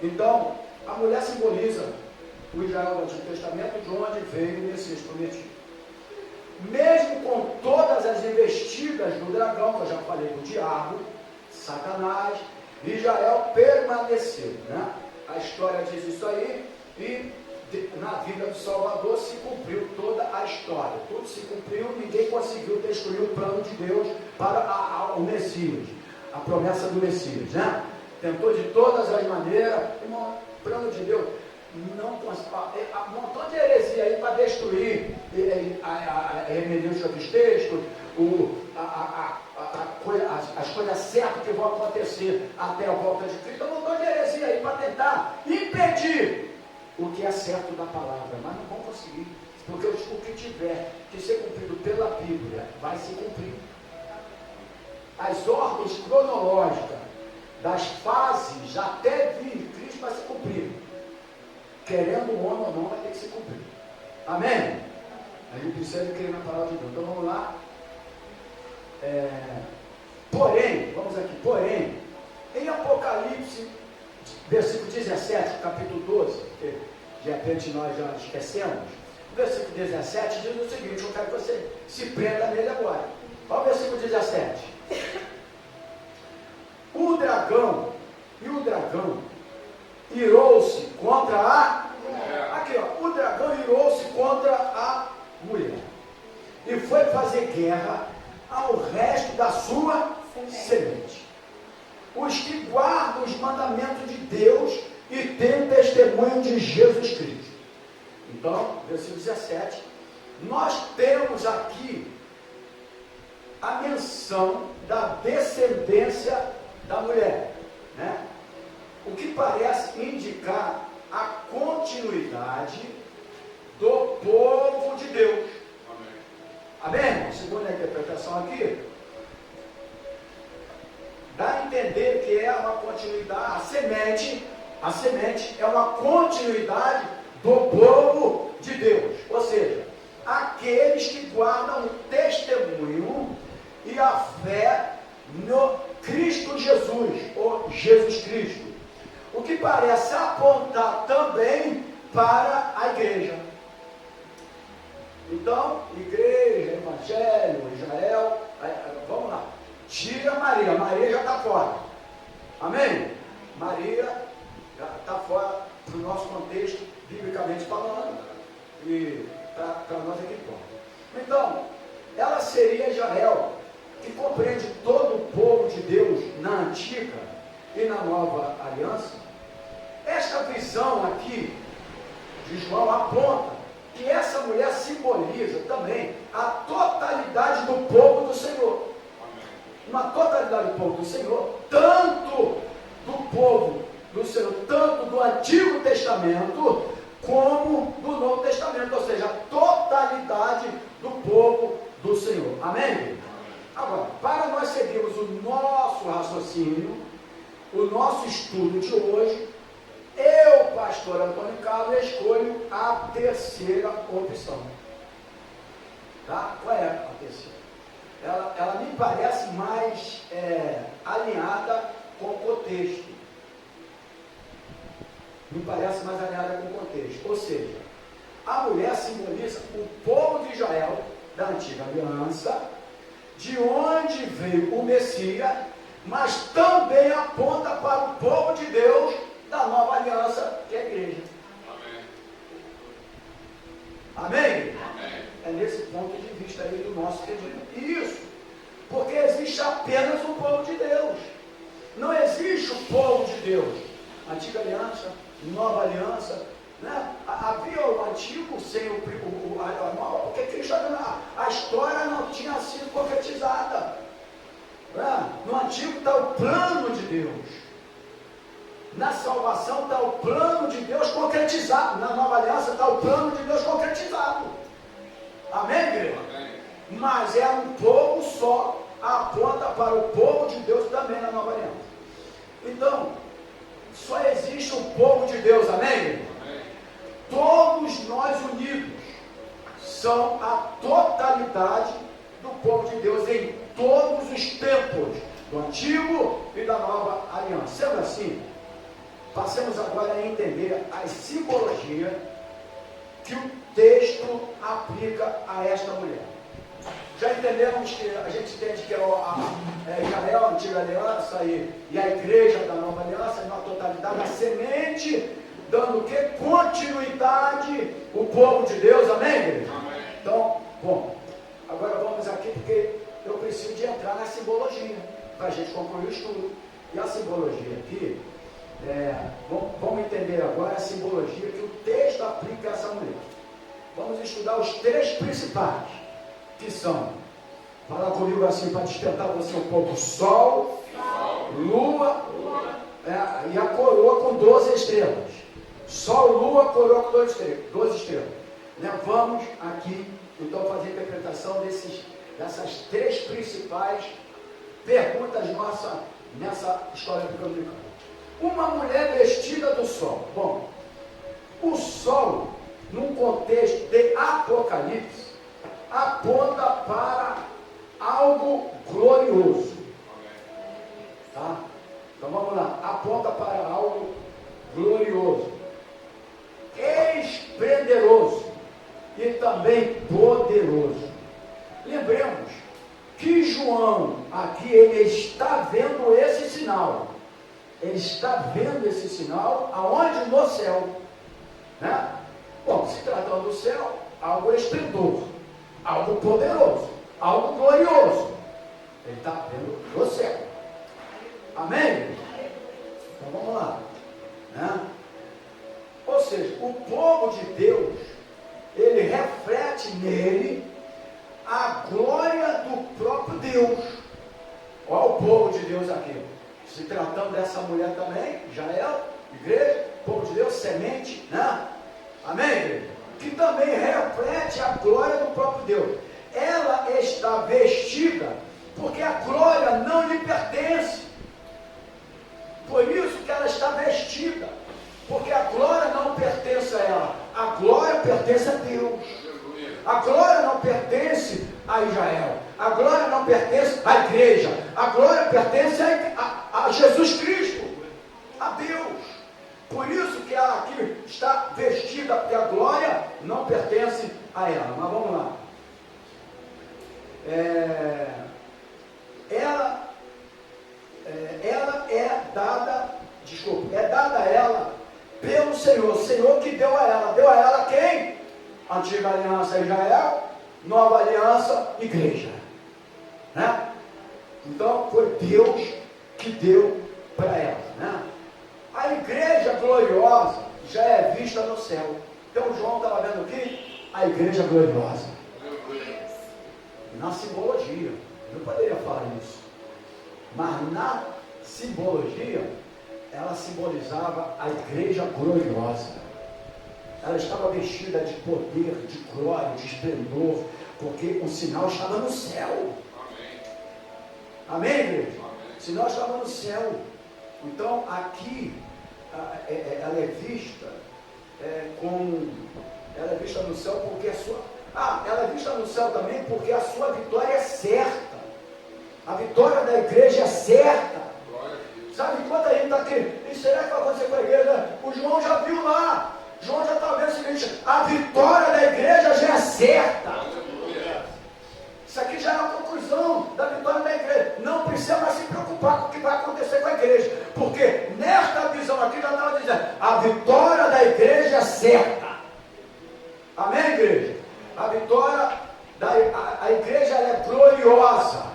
Então, a mulher simboliza o Israel do Antigo Testamento, de onde veio o Messias prometido. Mesmo com todas as investidas do dragão, que eu já falei, do diabo, Satanás, Israel permaneceu, né? A história diz isso aí, e na vida do Salvador se cumpriu toda a história. Tudo se cumpriu, ninguém conseguiu destruir o plano de Deus para o Messias, a promessa do Messias, né? Tentou de todas as maneiras, irmão, o plano de Deus não consegue, um montão de heresia aí para destruir a hermenêutica dos textos, as coisas certas que vão acontecer até a volta de Cristo. Eu não estou de heresia aí para tentar impedir o que é certo da palavra, mas não vão conseguir, porque o que tiver que ser cumprido pela Bíblia vai se cumprir. As ordens cronológicas das fases até vir Cristo vai se cumprir. Querendo o homem ou não, vai ter que se cumprir. Amém? A gente precisa de crer na palavra de Deus. Então vamos lá. Porém, em Apocalipse, versículo 17, capítulo 12, que de repente nós já esquecemos, o versículo 17 diz o seguinte, eu quero que você se prenda nele agora. Olha o versículo 17. O dragão irou-se contra a mulher. Aqui, ó, o dragão irou-se contra a mulher e foi fazer guerra ao resto da sua semente. Os que guardam os mandamentos de Deus e têm o testemunho de Jesus Cristo. Então, versículo 17, nós temos aqui a menção da descendência da mulher, né? O que parece indicar a continuidade do povo de Deus. Amém? Segundo a interpretação aqui, dá a entender que é uma continuidade, a semente é uma continuidade do povo de Deus, ou seja, aqueles que guardam o testemunho e a fé no Cristo Jesus, ou Jesus Cristo, o que parece apontar também para a igreja. Então, igreja, evangelho, Israel, vamos lá, tira Maria já está fora, amém? Maria já está fora do nosso contexto, biblicamente falando, e para nós aqui fora. Então, ela seria Israel, que compreende todo o povo de Deus na antiga e na nova aliança. Esta visão aqui de João aponta que essa mulher simboliza também a totalidade do povo do Senhor. Uma totalidade do povo do Senhor, tanto do povo do Senhor, tanto do Antigo Testamento, como do Novo Testamento, ou seja, a totalidade do povo do Senhor. Amém? Agora, para nós seguirmos o nosso raciocínio, o nosso estudo de hoje, eu, pastor Antônio Carlos, escolho a terceira opção. Tá? Qual é a terceira? Ela me parece mais alinhada com o contexto. Me parece mais alinhada com o contexto. Ou seja, a mulher simboliza o povo de Israel, da antiga aliança, de onde veio o Messias, mas também aponta para o povo de Deus da nova aliança, que é a igreja. Amém? Amém? É nesse ponto de vista aí do nosso entendimento. Isso, porque existe apenas o povo de Deus. Não existe o povo de Deus. Antiga aliança, nova aliança, né? Havia o antigo sem a nova, porque Cristo, a história não tinha sido concretizada. Né? No antigo está o plano de Deus. Na salvação está o plano de Deus concretizado. Na nova aliança está o plano de Deus concretizado. Amém, igreja? Amém. Mas é um povo só, aponta para o povo de Deus também na nova aliança. Então, só existe o povo de Deus, amém? Amém. Todos nós unidos são a totalidade do povo de Deus em todos os tempos, do antigo e da nova aliança. Sendo assim, passemos agora a entender as simbologias que o texto aplica a esta mulher. Já entendemos que a gente entende que é Israel, a antiga aliança, e a igreja da nova aliança, na totalidade, a semente, dando o que? Continuidade, o povo de Deus, amém, igreja? Amém. Então, bom, agora vamos aqui, porque eu preciso de entrar na simbologia, para a gente concluir o estudo. E a simbologia aqui, vamos entender agora a simbologia que o texto aplica a essa mulher. Vamos estudar os três principais, que são Fala comigo assim para despertar você um pouco. Sol, lua, e a coroa com 12 estrelas. Sol, lua, coroa com 12 estrelas. Vamos aqui, então, fazer a interpretação dessas três principais perguntas nossas nessa escola dominical. Uma mulher vestida do sol. Bom, o sol, num contexto de Apocalipse, aponta para algo glorioso. Tá? Então vamos lá. Aponta para algo glorioso, esplendoroso e também poderoso. Lembremos que João, aqui, ele está vendo esse sinal. Ele está vendo esse sinal aonde? No céu. Né? Bom, se tratando do céu, algo esplendor, algo poderoso, algo glorioso. Ele está vendo no céu. Amém? Então vamos lá. Né? Ou seja, o povo de Deus, ele reflete nele a glória do próprio Deus. Olha o povo de Deus aqui. Se tratando dessa mulher também, Jael, igreja, povo de Deus, semente, né? Amém, igreja? Que também reflete a glória do próprio Deus. Ela está vestida porque a glória não lhe pertence. Por isso que ela está vestida, porque a glória não pertence a ela, a glória pertence a Deus. A glória não pertence a Israel, a glória não pertence à igreja, a glória pertence a Jesus Cristo, a Deus. Por isso que ela aqui está vestida, porque a glória não pertence a ela. Mas vamos lá. Ela é dada a ela pelo Senhor. O Senhor que deu a ela. Deu a ela quem? Antiga aliança Israel, nova aliança igreja. Né? Então foi Deus que deu para ela. Né? A igreja gloriosa já é vista no céu. Então João estava vendo aqui a igreja gloriosa. Na simbologia. Eu não poderia falar isso. Mas na simbologia, ela simbolizava a igreja gloriosa. Ela estava vestida de poder, de glória, de esplendor, porque o sinal estava no céu. Amém, igreja? O sinal estava no céu. Então, aqui, ela é vista ela é vista no céu porque a sua... ela é vista no céu também porque a sua vitória é certa. A vitória da igreja é certa. Sabe, enquanto a gente está aqui, e será que vai acontecer com a igreja? O João já viu lá. João já está vendo o seguinte: a vitória da igreja já é certa. Isso aqui já é a conclusão da vitória da igreja. Não precisa mais se preocupar com o que vai acontecer com a igreja, porque nesta visão aqui já estava dizendo: a vitória da igreja é certa. Amém, igreja? A vitória a igreja ela é gloriosa,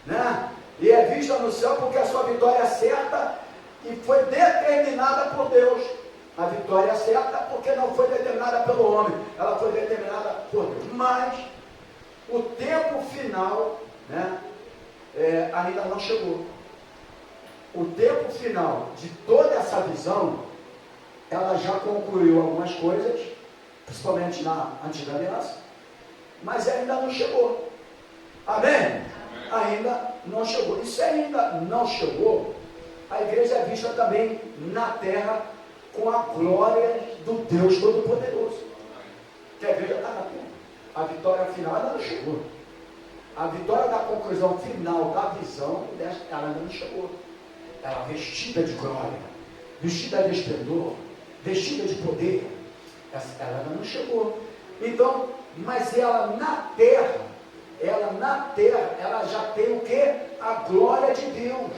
né? E é vista no céu porque a sua vitória é certa e foi determinada por Deus. A vitória é certa porque não foi determinada pelo homem, ela foi determinada por Deus. Mas o tempo final, né, ainda não chegou. O tempo final de toda essa visão, ela já concluiu algumas coisas, principalmente na antiga aliança, mas ainda não chegou. Amém? Ainda não chegou. E se ainda não chegou, a igreja é vista também na terra com a glória do Deus Todo-Poderoso. Que a igreja está na terra. A vitória final ainda não chegou. A vitória da conclusão final da visão, ela ainda não chegou. Ela é vestida de glória, vestida de esplendor, vestida de poder. Ela ainda não chegou. Então, mas ela na terra, ela já tem o que? A glória de Deus.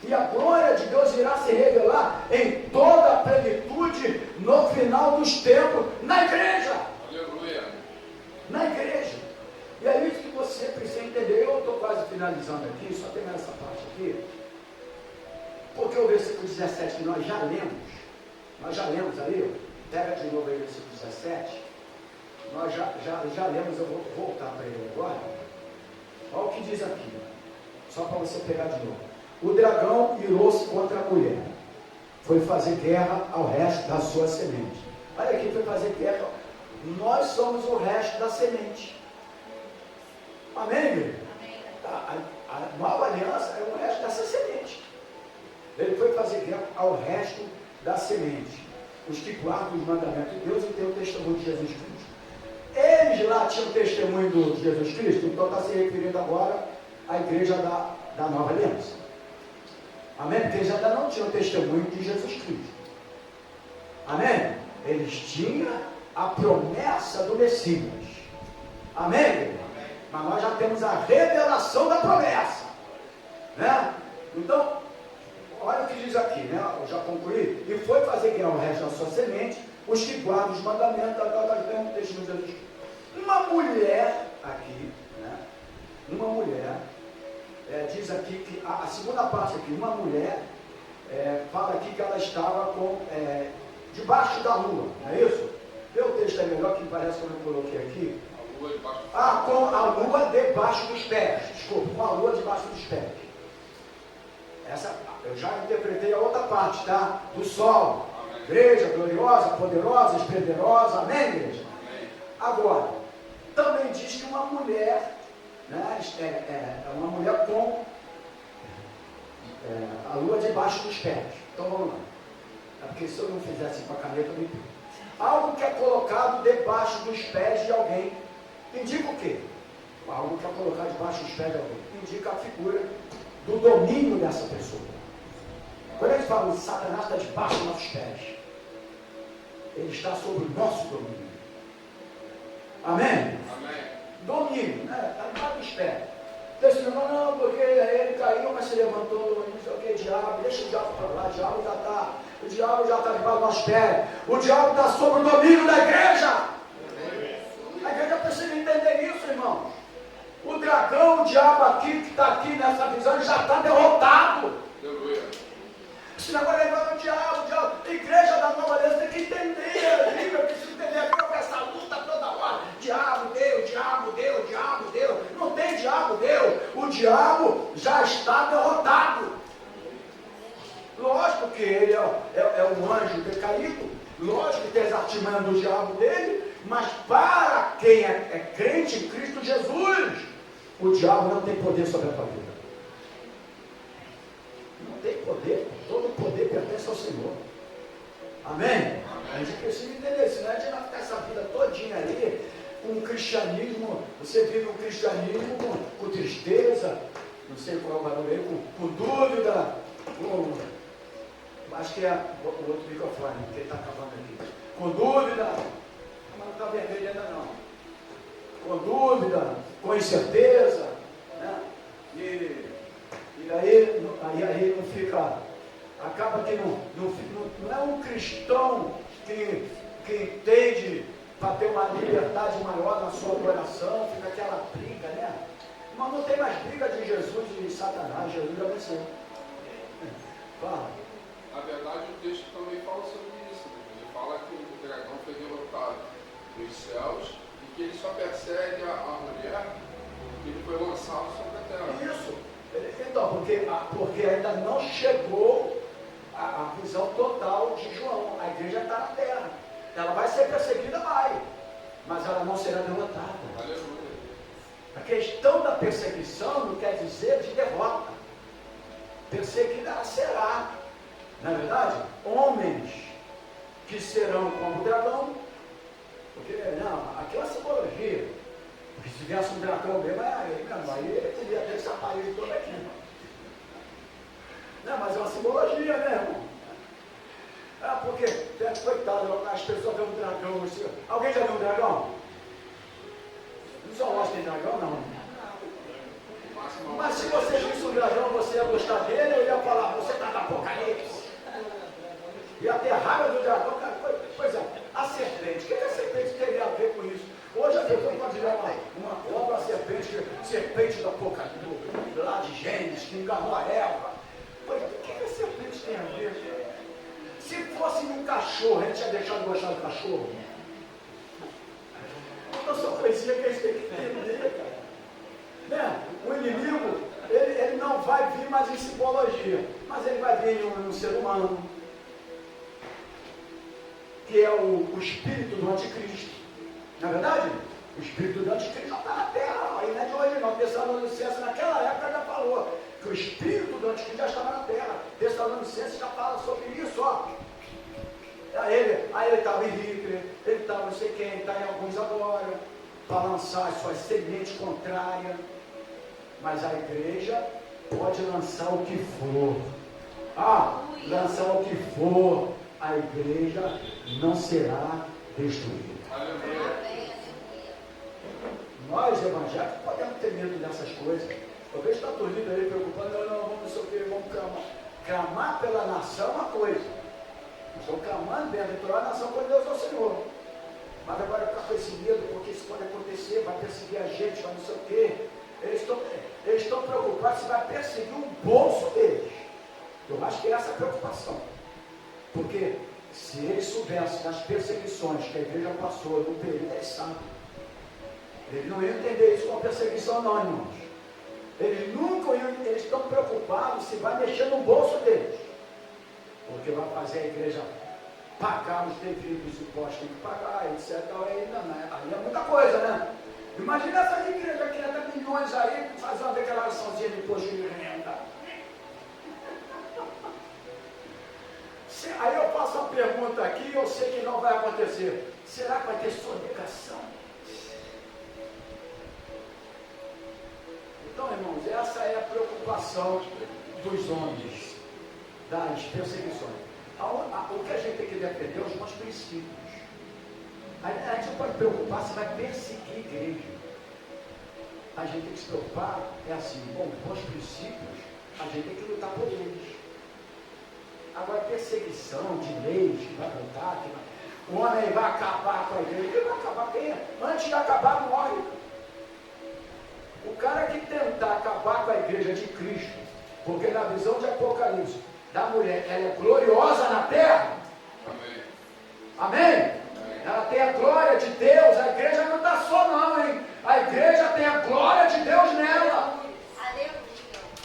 E a glória de Deus irá se revelar em toda a plenitude no final dos tempos, na igreja. Aleluia. Na igreja. E é isso que você precisa entender. Eu estou quase finalizando aqui, só tem essa parte aqui. Porque o versículo 17 que nós já lemos ali, pega de novo aí o versículo 17. Nós já lemos, eu vou voltar para ele agora. Olha o que diz aqui, só para você pegar de novo. O dragão irou-se contra a mulher, foi fazer guerra ao resto da sua semente. Olha aqui, foi fazer guerra. Nós somos o resto da semente. Amém, igreja? A nova aliança é o resto dessa semente. Ele foi fazer guerra ao resto da semente. Os que guardam os mandamentos de Deus e têm o testemunho de Jesus Cristo. Eles lá tinham o testemunho de Jesus Cristo, então está se referindo agora à igreja da nova aliança. Amém? Porque eles ainda não tinham o testemunho de Jesus Cristo. Amém? Eles tinham a promessa do Messias. Amém? Mas nós já temos a revelação da promessa, né? Então, olha o que diz aqui, né? Eu já concluí. E foi fazer guerra ao resto da sua semente, os que guardam os mandamentos da testemunho de Jesus. Uma mulher aqui, né? Uma mulher, diz aqui que, a segunda parte aqui, uma mulher, fala aqui que ela estava debaixo da lua, não é isso? Meu texto é melhor, que parece que eu não coloquei aqui. Com a lua debaixo dos pés. Desculpa, com a lua debaixo dos pés. Essa, eu já interpretei a outra parte, tá? Do sol. Amém. Igreja gloriosa, poderosa, esplendorosa. Amém, igreja? Amém. Agora, também diz que uma mulher, né, uma mulher com a lua debaixo dos pés. Então vamos lá. É porque se eu não fizesse com a caneta, eu me perco. Algo que é colocado debaixo dos pés de alguém indica o quê? Algo que é colocado debaixo dos pés de alguém indica a figura do domínio dessa pessoa. Quando a gente fala que Satanás está debaixo dos nossos pés, ele está sob o nosso domínio. Amém? Amém. Domínio, né? Está debaixo dos pés. Então, assim, não, porque ele caiu, mas se levantou, não sei o que, diabo, deixa o diabo para lá, o diabo já está debaixo dos nossos pés. O diabo está sob o domínio da igreja. A igreja precisa entender isso, irmão. O dragão, o diabo aqui, que está aqui nessa visão, ele já está derrotado. Esse negócio é o diabo. A igreja da nova aliança tem que entender a Bíblia, precisa entender a Bíblia, essa luta toda hora. Diabo deu. Não tem diabo deu. O diabo já está derrotado. Lógico que ele é um anjo decaído. Lógico que tem as artimanhas do diabo dele. Mas para quem é crente em Cristo Jesus, o diabo não tem poder sobre a tua vida. Não tem poder. Todo poder pertence ao Senhor. Amém? Amém. A gente precisa entender, senão a gente vai ficar essa vida todinha ali, com um cristianismo, você vive um cristianismo com tristeza, não sei qual é o barulho aí, com dúvida, acho que é o outro microfone, que ele está acabando aqui. Com dúvida, mas não está vermelho ainda não. Com dúvida, com incerteza, né? E aí não fica, acaba que não é um cristão que entende para ter uma liberdade maior na sua adoração, fica aquela briga, né? Mas não tem mais briga de Jesus e de Satanás, Jesus já venceu. Fala. Na verdade, o texto também fala sobre isso. Ele fala que o dragão foi derrotado nos céus e que ele só persegue a mulher porque ele foi lançado sobre a terra. Isso. Então, porque ainda não chegou a visão total de João. A igreja está na terra. Ela vai ser perseguida, mas ela não será derrotada. Aleluia. A questão da perseguição não quer dizer de derrota. Perseguida ela será. Na verdade, homens que serão como o dragão, porque não, aqui é uma simbologia. Porque se viesse um dragão mesmo, aí ele teria até esse aparelho todo aqui. Não, mas é uma simbologia, né, irmão? Porque, coitado, as pessoas veem um dragão. Assim. Alguém já viu um dragão? Não só gosta de dragão, não. Mas se você visse um dragão, você ia gostar dele, eu ia falar, você está no Apocalipse. Ia ter raiva do dragão. Pois é, a serpente. O que a serpente teria a ver com isso? Hoje a pessoa pode virar uma cobra, serpente do Apocalipse, lá de Gênesis, que enganou a Eva. Pois, o que a serpente tem a ver? Se fosse um cachorro, a gente ia deixar de gostar do cachorro? Então são coisinhas que a gente tem que entender, cara. Né? O inimigo, ele não vai vir mais em simbologia, mas ele vai vir em um ser humano, que é o espírito do anticristo. Não é verdade? O espírito do anticristo já está na terra, aí não é de hoje não. Tessalonicenses naquela época já falou que o espírito do anticristo já estava na terra. Tessalonicenses já fala sobre isso, ó. Aí ele estava em Hitler, ele estava não sei quem, está em alguns agora, para lançar as suas sementes contrárias. Mas a igreja pode lançar o que for. Lançar o que for, a igreja não será destruída. Nós, evangélicos, podemos ter medo dessas coisas. Eu vejo está tornido aí preocupado, não, vamos não sei o que, vamos clamar. Clamar pela nação é uma coisa. Estão clamando, bem-aventurada a nação por Deus ao Senhor. Mas agora ficar com esse medo, porque isso pode acontecer, vai perseguir a gente, vai não sei o quê. Eles estão preocupados se vai perseguir o bolso deles. Eu acho que é essa a preocupação. Porque se eles soubessem das perseguições que a igreja passou no período, eles sabem. Eles não iam entender isso como perseguição não, irmãos. Eles nunca iam, eles estão preocupados se vai mexer no bolso deles. Porque vai fazer a igreja pagar os devidos impostos que tem que pagar, etc. Aí é muita coisa, né? Imagina essa igreja que entra milhões aí, fazer uma declaraçãozinha de imposto de renda. Aí eu faço uma pergunta aqui, eu sei que não vai acontecer. Será que vai ter sonegação? Então, irmãos, essa é a preocupação dos homens, das perseguições. O que a gente tem que defender são os nossos princípios. A gente não pode preocupar se vai perseguir a igreja. A gente tem que se preocupar, é assim, bons princípios, a gente tem que lutar por eles. Agora, perseguição de leis que vai voltar, o homem vai acabar com a igreja. Ele vai acabar quem? Antes de acabar, morre. O cara que tentar acabar com a igreja de Cristo, porque na visão de Apocalipse, da mulher, ela é gloriosa na terra. Amém? Amém? Ela tem a glória de Deus. A igreja não está só não, hein? A igreja tem a glória de Deus nela.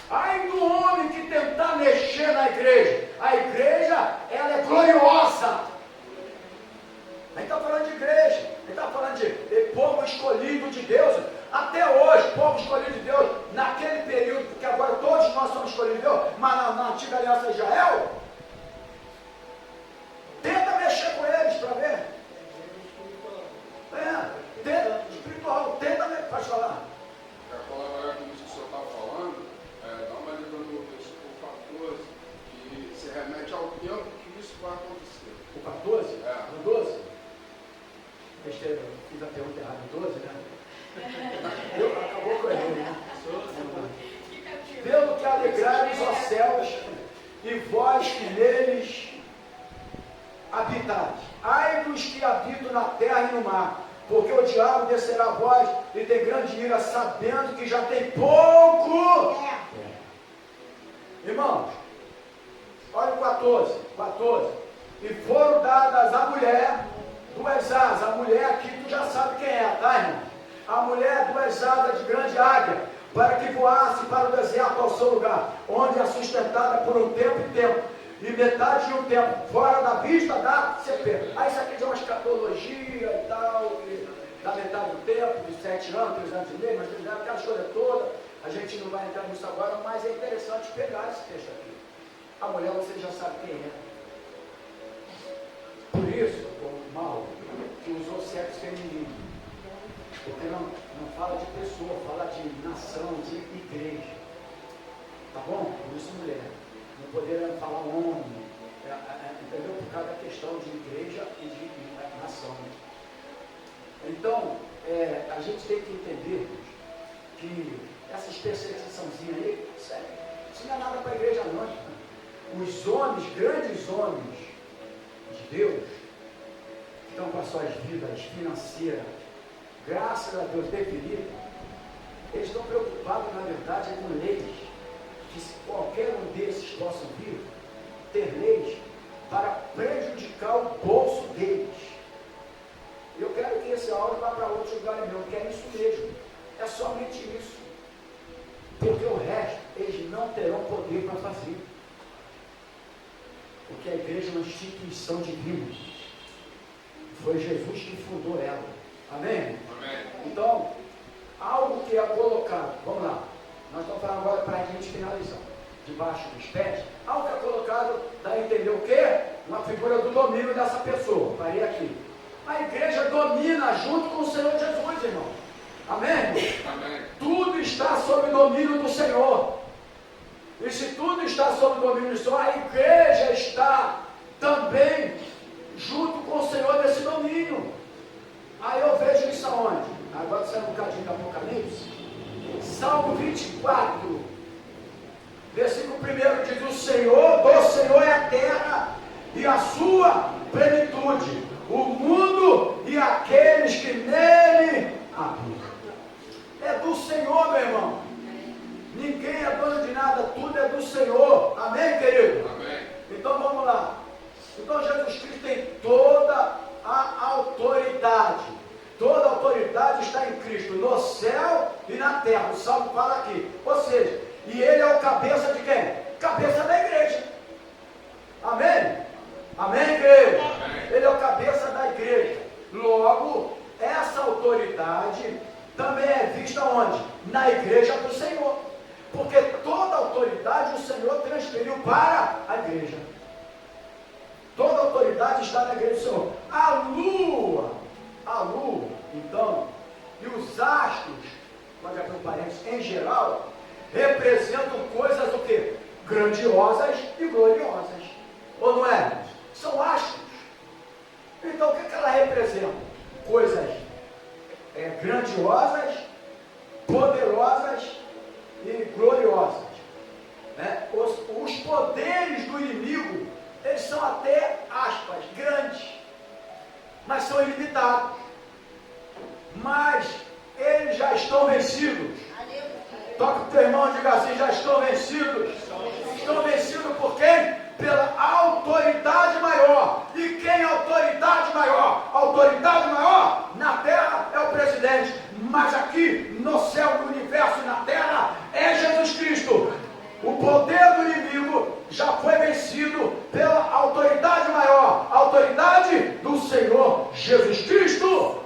Ai do homem que tentar mexer na igreja. A igreja, ela é gloriosa. A gente está falando de igreja. A gente está falando de povo escolhido de Deus. Até hoje, povo escolhido de Deus, naquele período, porque agora todos nós somos escolhidos de Deus, mas na antiga aliança de Israel, tenta mexer com eles para ver. Tenta, espiritual, tenta, pode falar. Quero colaborar com isso que o senhor está falando, dá uma lida no versículo 14, que se remete ao tempo que isso vai acontecer. O 14? No 12? Eu fiz a pergunta errada, no 12, né? Acabou com ele, né? Pelo que alegrai-vos, ó céus, e vós que neles habitais. Ai dos que habitam na terra e no mar, porque o diabo descerá a vós e tem grande ira, sabendo que já tem pouco. Irmãos, olha o 14. E foram dadas à mulher 2 asas. A mulher aqui tu já sabe quem é, tá, irmão? A mulher 2 asas de grande águia, para que voasse para o deserto ao seu lugar, onde é sustentada por um tempo e tempo, e metade de um tempo, fora da vista da serpente. Aí isso aqui é uma escatologia e tal, da metade do tempo, de 7 anos, 3 anos e meio, mas 3 anos, aquela história toda. A gente não vai entrar nisso agora, mas é interessante pegar esse texto aqui. A mulher você já sabe quem é. Por isso, o mal, que usou sexo feminino. Porque não fala de pessoa, fala de nação, de igreja. Tá bom? Por isso mulher. Não poderia falar homem. Entendeu? Por causa da questão de igreja e de nação. Então, a gente tem que entender que essas perseguiçãozinhas aí, isso não é nada para a igreja não. Os homens, grandes homens de Deus, que estão com as suas vidas financeiras, graças a Deus, definidas, eles estão preocupados, na verdade, com leis, que se qualquer um desses possam vir, ter leis para prejudicar o bolso deles. Eu quero que esse áudio vá para outros lugares mesmo, que é isso mesmo. É somente isso. terão poder para fazer. Porque a igreja é uma instituição divina. Foi Jesus que fundou ela. Amém? Amém. Então, algo que é colocado, vamos lá, nós estamos falando agora para a gente finalizar, debaixo dos pés, algo que é colocado, dá a entender o quê? Uma figura do domínio dessa pessoa. Parei aqui. A igreja domina junto com o Senhor Jesus, irmão. Amém? Amém. Tudo está sob o domínio do Senhor. E se tudo está sob o domínio do Senhor, a igreja está também junto com o Senhor nesse domínio. Aí eu vejo isso aonde? Agora sai um bocadinho do Apocalipse. Salmo 24, versículo 1 diz: do Senhor é a terra e a sua plenitude, o mundo e aqueles que nele habitam. É do Senhor, meu irmão. Ninguém é dono de nada, tudo é do Senhor. Amém, querido? Amém. Então vamos lá. Então Jesus Cristo tem toda a autoridade. Toda a autoridade está em Cristo, no céu e na terra. O Salmo fala aqui. Ou seja, e ele é o cabeça de quem? Cabeça da igreja. Amém? Amém, igreja? Amém. Ele é o cabeça da igreja. Logo, essa autoridade também é vista onde? Na igreja do Senhor. Porque toda autoridade o Senhor transferiu para a igreja. Toda autoridade está na igreja do Senhor. A lua, então, e os astros, pode abrir um parênteses, em geral, representam coisas o quê? Grandiosas e gloriosas. Ou não é? São astros. Então, o que ela representa? Coisas grandiosas, poderosas e gloriosas. Né? Os poderes do inimigo, eles são até, aspas, grandes, mas são ilimitados. Mas eles já estão vencidos. Toca o teu irmão e diga assim: já estão vencidos. Estão vencidos por quem? Pela autoridade maior. E quem é a autoridade maior? A autoridade maior na terra é o presidente, mas aqui no céu, no universo e na terra é Jesus Cristo. O poder do inimigo já foi vencido pela autoridade maior, a autoridade do Senhor Jesus Cristo,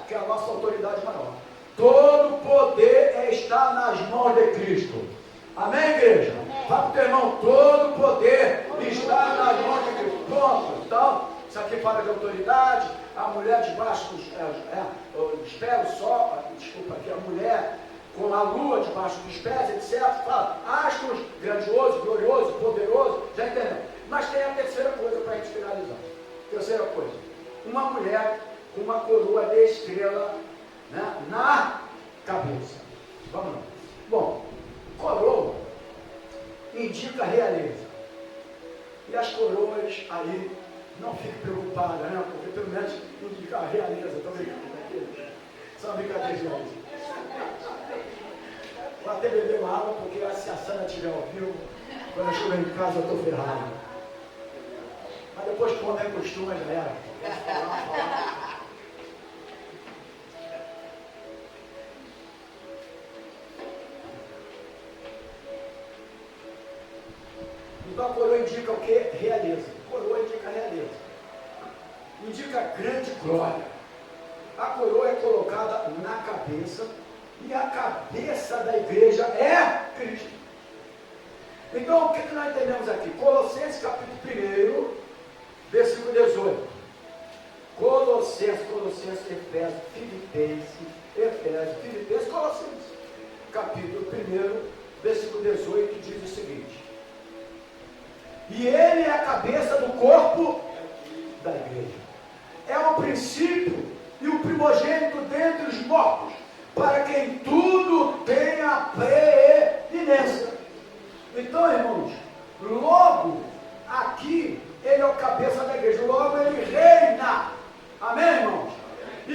que é a nossa autoridade maior. Todo poder está nas mãos de Cristo. Amém, igreja? Fala para o teu irmão: todo poder está nas mãos de Cristo. Pronto. Então, isso aqui fala de autoridade. A mulher debaixo dos pés, o sol, desculpa aqui, a mulher com a lua debaixo dos pés, etc. Fala astros, grandioso, glorioso, poderoso. Já entendeu? Mas tem a terceira coisa para a gente finalizar. Terceira coisa: uma mulher com uma coroa de estrela, né, na cabeça. Vamos lá. Bom, coroa indica realeza. E as coroas aí, não fique preocupada, né? Porque pelo menos indica a realeza. Estou brincando aqui. Só uma brincadeira. Vou até beber uma água, porque se a Sandra estiver ao vivo, quando eu chegar em casa eu estou ferrado. Mas depois que o homem acostuma, já era. Falar. Então a coroa indica o que? Realeza. Coroa indica realeza. Indica grande glória. A coroa é colocada na cabeça, e a cabeça da igreja é Cristo. Então o que nós entendemos aqui? Colossenses capítulo 1, versículo 18. Colossenses, Efésios, Filipenses, Colossenses. Capítulo 1, versículo 18 diz o seguinte: e ele é a cabeça do corpo da igreja. É o princípio e o primogênito dentre os mortos, para quem tudo tem a preeminência. Então, irmãos, logo aqui ele é o cabeça da igreja, logo ele reina. Amém, irmãos? E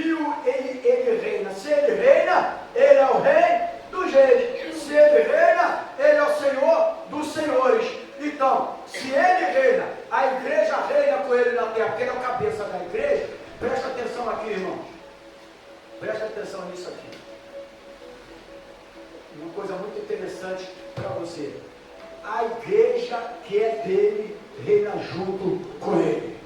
ele reina. Se ele reina, ele é o rei dos reis. Se ele reina, ele é o Senhor dos senhores. Então, se ele reina, a igreja reina com ele na terra, porque ele é o cabeça da igreja. Presta atenção aqui, irmãos. Presta atenção nisso aqui. uma coisa muito interessante para você. A igreja que é dele reina junto com ele.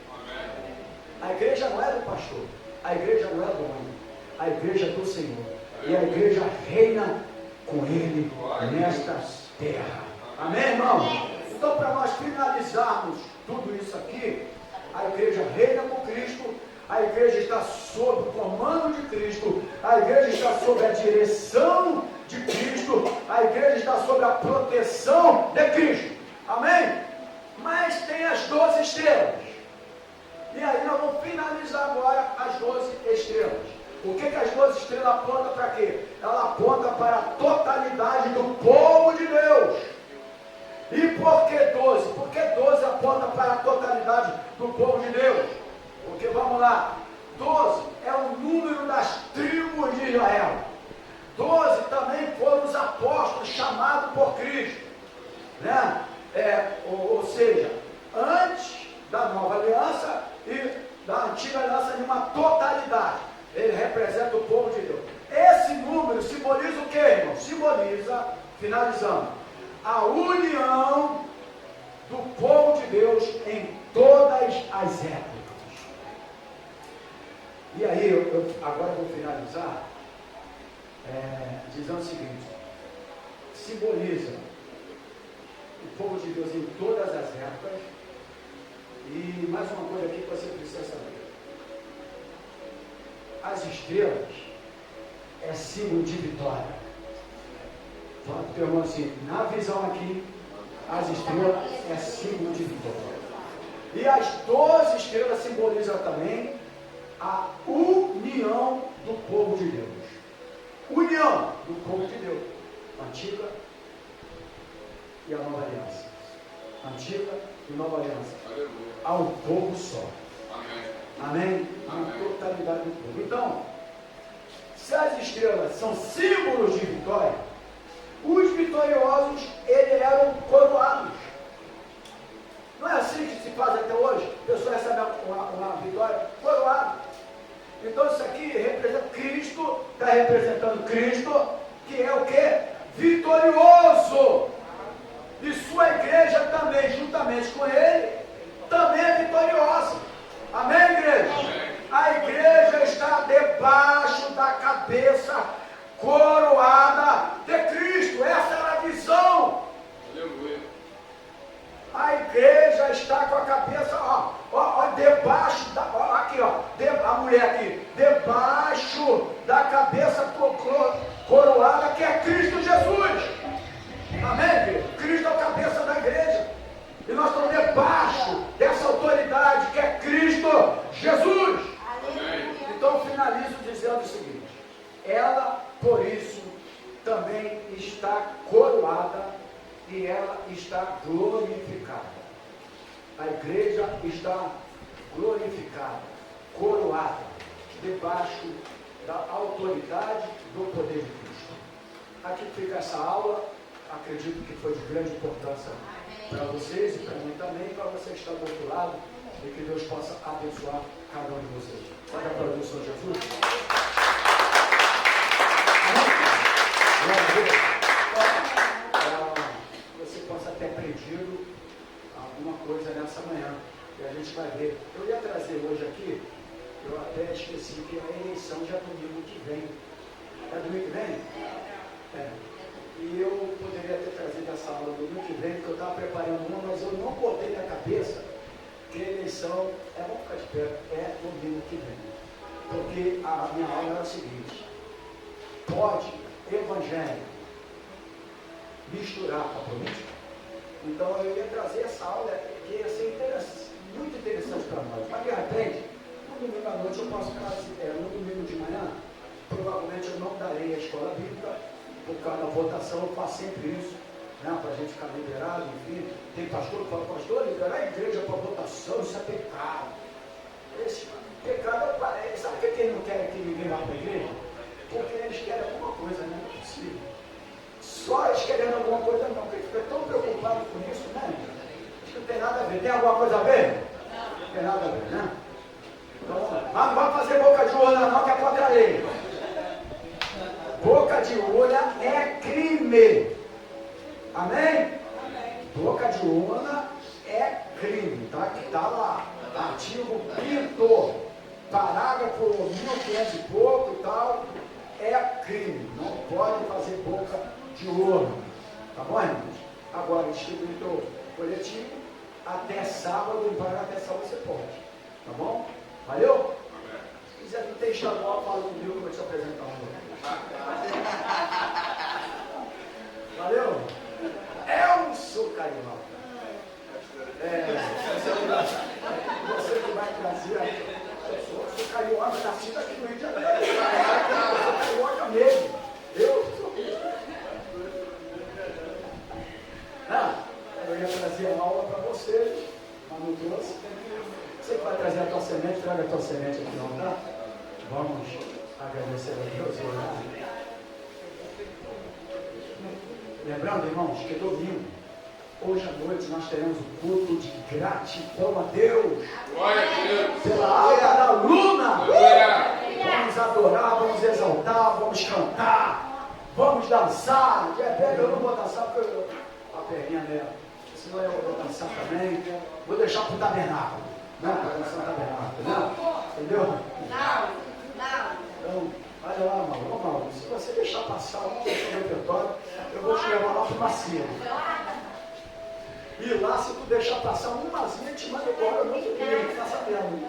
A igreja não é do pastor, a igreja não é do homem, a igreja é do Senhor. E a igreja reina com ele nesta terra. Amém, irmão? Então, para nós finalizarmos tudo isso aqui, a igreja reina com Cristo, a igreja está sob o comando de Cristo, a igreja está sob a direção de Cristo, a igreja está sob a proteção de Cristo. Amém? Mas tem as 12 estrelas. E aí nós vamos finalizar agora as 12 estrelas. O que as 12 estrelas apontam para quê? Ela aponta para a totalidade do povo de Deus. E por que 12? Porque 12 aponta para a totalidade do povo de Deus. Porque vamos lá, 12 é o número das tribos de Israel. 12 também foram os apóstolos chamados por Cristo, né? Ou seja, antes da nova aliança e da antiga aliança de uma totalidade. Ele representa o povo de Deus. Esse número simboliza o que, irmão? Simboliza, finalizando, a união do povo de Deus em todas as épocas. E aí, eu agora vou finalizar dizendo o seguinte: simboliza o povo de Deus em todas as épocas. E mais uma coisa aqui que você precisa saber: as estrelas é símbolo de vitória. Fala para o teu irmão assim: na visão aqui, as estrelas é símbolo de vitória. E as 12 estrelas simbolizam também a união do povo de Deus. União do povo de Deus. Antiga e a nova aliança. Antiga e nova aliança. Aleluia. Há um povo só. Amém. Amém? A totalidade do povo. Então, se as estrelas são símbolos de vitória, os vitoriosos, eles eram coroados. Não é assim que se faz até hoje? A pessoa recebe uma vitória coroada. Então isso aqui representa Cristo, está representando Cristo, que é o que? Vitorioso. E sua igreja também, juntamente com ele, também é vitoriosa. Amém, igreja? Amém. A igreja está debaixo da cabeça coroada de Cristo. Essa era a visão. Aleluia. A igreja está com a cabeça, debaixo da, a mulher aqui, debaixo da cabeça coroada, que é Cristo Jesus. Amém, igreja? Cristo é a cabeça da igreja. E nós estamos debaixo dessa autoridade que é Cristo Jesus. Amém. Então eu finalizo dizendo o seguinte: ela, por isso, também está coroada e ela está glorificada. A igreja está glorificada, coroada, debaixo da autoridade do poder de Cristo. Aqui fica essa aula. Acredito que foi de grande importância para vocês e para mim também, para você que está do outro lado, e que Deus possa abençoar cada um de vocês. Pode aplaudir o Senhor Jesus. Você possa ter aprendido alguma coisa nessa manhã, e a gente vai ver. Eu ia trazer hoje aqui, eu até esqueci que a eleição já é domingo que vem. É domingo que vem? É. E eu poderia ter trazido essa aula domingo que vem, porque eu estava preparando uma, mas eu não botei na cabeça que a eleição, vamos ficar de pé, é domingo que vem. Porque a minha aula era a seguinte: pode evangelho misturar com a política? Então eu ia trazer essa aula que ia ser muito interessante para nós. Mas de repente, no domingo à noite eu posso ficar no domingo de manhã, provavelmente eu não darei a escola bíblica. Por causa da votação, eu faço sempre isso, né, para a gente ficar liberado, enfim. Tem pastor que fala: pastor, liberar a igreja para votação, isso é pecado. Esse pecado, sabe por que eles não querem que ninguém vá para a igreja? Porque eles querem alguma coisa, né? Não é possível. Só eles querendo alguma coisa, não. Porque fica tão preocupado com isso, né? Acho que não tem nada a ver. Tem alguma coisa a ver? Não tem nada a ver, né? Então, não vai fazer boca de urna, não, que é contra a lei. Boca de urna é crime. Amém? Boca de urna é crime, tá? Que está lá. Artigo 5º, parágrafo 1500 e pouco e tal, é crime. Não pode fazer boca de urna. Tá bom, irmãos? Agora, distribuidor coletivo, até sábado, pagar até sábado você pode. Tá bom? Valeu? Se quiser vir ter estadual, fala comigo que eu vou te apresentar um. Valeu? Eu sou carioca. Você que vai trazer. Eu sou carioca, nascido aqui no Rio de Janeiro. Eu sou carioca mesmo. Eu sou. Eu ia trazer a aula para você, mas não trouxe. Você que vai trazer a tua semente, traga a tua semente aqui, não, tá? Vamos agradecer a Deus e orar. Lembrando, irmãos, que domingo, hoje à noite, nós teremos um culto de gratidão a Deus. Glória a Deus. Pela alta da luna. Vamos adorar, vamos exaltar, vamos cantar, vamos dançar. De repente eu não vou dançar porque a perninha dela. Senão eu vou dançar também. Vou deixar para o tabernáculo. Não, para dançar no tabernáculo. Não? Entendeu? Não. Então, olha lá, Mauro. Se você deixar passar o seu repertório, eu vou te levar lá para o Macia. E lá, se tu deixar passar umazinha, te manda embora no outro dia, não está sabendo.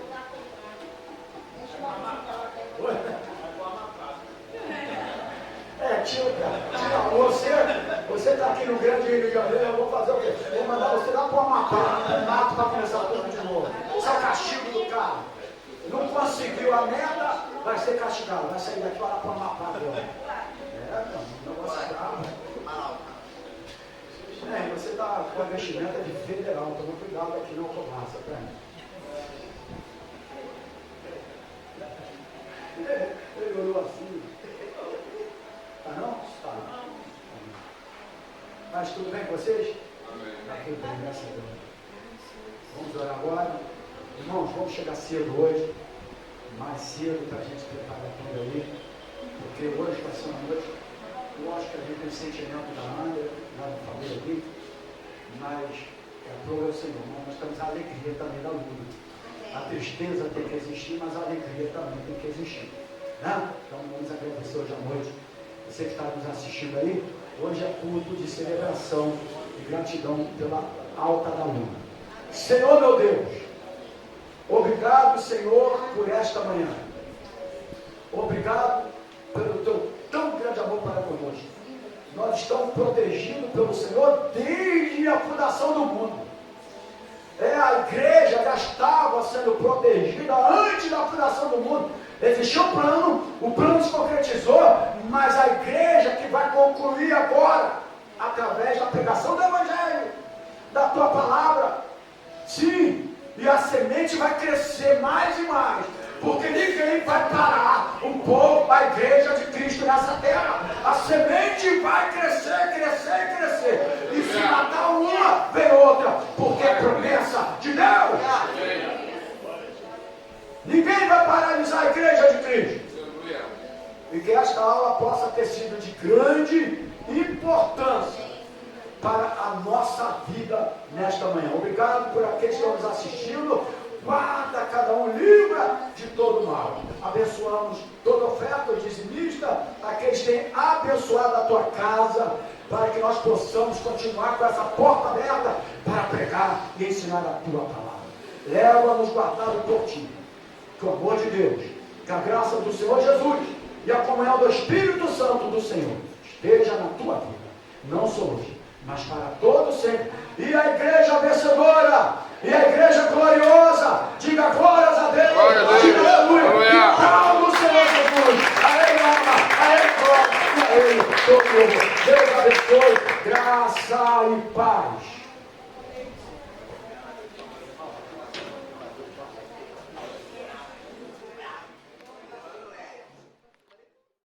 Tira. Você está aqui no grande Rio de Janeiro, eu vou fazer o quê? Vou mandar você lá para o Amapá, no mato, para começar tudo de novo. Esse é o castigo do cara. Não conseguiu a meta, vai ser castigado. Vai sair daqui lá para o Amapá agora. Não vou segurar. Você está com a vestimenta de federal, toma cuidado aqui, não começa, Ele olhou assim. Tá não? Tá. Mas tudo bem com vocês? Amém. Tá tudo bem, graças a Deus. Vamos orar agora. Irmãos, vamos chegar cedo hoje. Mais cedo para a gente preparar tudo aí. Porque hoje vai ser uma noite. Lógico que a gente tem sentimento da André, da família aqui. Mas é prova do Senhor. Nós temos a alegria também da luna. A tristeza tem que existir, mas a alegria também tem que existir. Né? Então vamos agradecer hoje à noite. Você que está nos assistindo aí, hoje é culto de celebração e gratidão pela alta da luna. Senhor meu Deus, obrigado, Senhor, por esta manhã. Obrigado pelo teu tão grande amor para conosco. Nós estamos protegidos pelo Senhor desde a fundação do mundo. A igreja já estava sendo protegida antes da fundação do mundo. Existiu um plano, o plano se concretizou, mas a igreja que vai concluir agora, através da pregação do Evangelho, da tua palavra, sim, e a semente vai crescer mais e mais, porque ninguém vai parar o povo, a igreja de Cristo nessa terra. A semente vai crescer, crescer e crescer, e se matar uma, vem outra, porque é promessa de Deus. Ninguém vai paralisar a igreja de Cristo. E que esta aula possa ter sido de grande importância para a nossa vida nesta manhã. Obrigado por aqueles que estão nos assistindo. Guarda cada um, livra de todo mal. Abençoamos toda oferta dizimista, aqueles que têm abençoado a tua casa, para que nós possamos continuar com essa porta aberta para pregar e ensinar a tua palavra. Leva-nos guardado por ti. Que o amor de Deus, que a graça do Senhor Jesus e a comunhão do Espírito Santo do Senhor esteja na tua vida, não só hoje, mas para todo sempre. E a igreja vencedora, e a igreja gloriosa, diga glórias a Deus, glória a Deus. diga aleluia, Aleluia. então do Senhor Jesus, a Ele ama, a Ele glória, a Ele todo. Deus abençoe, graça e paz.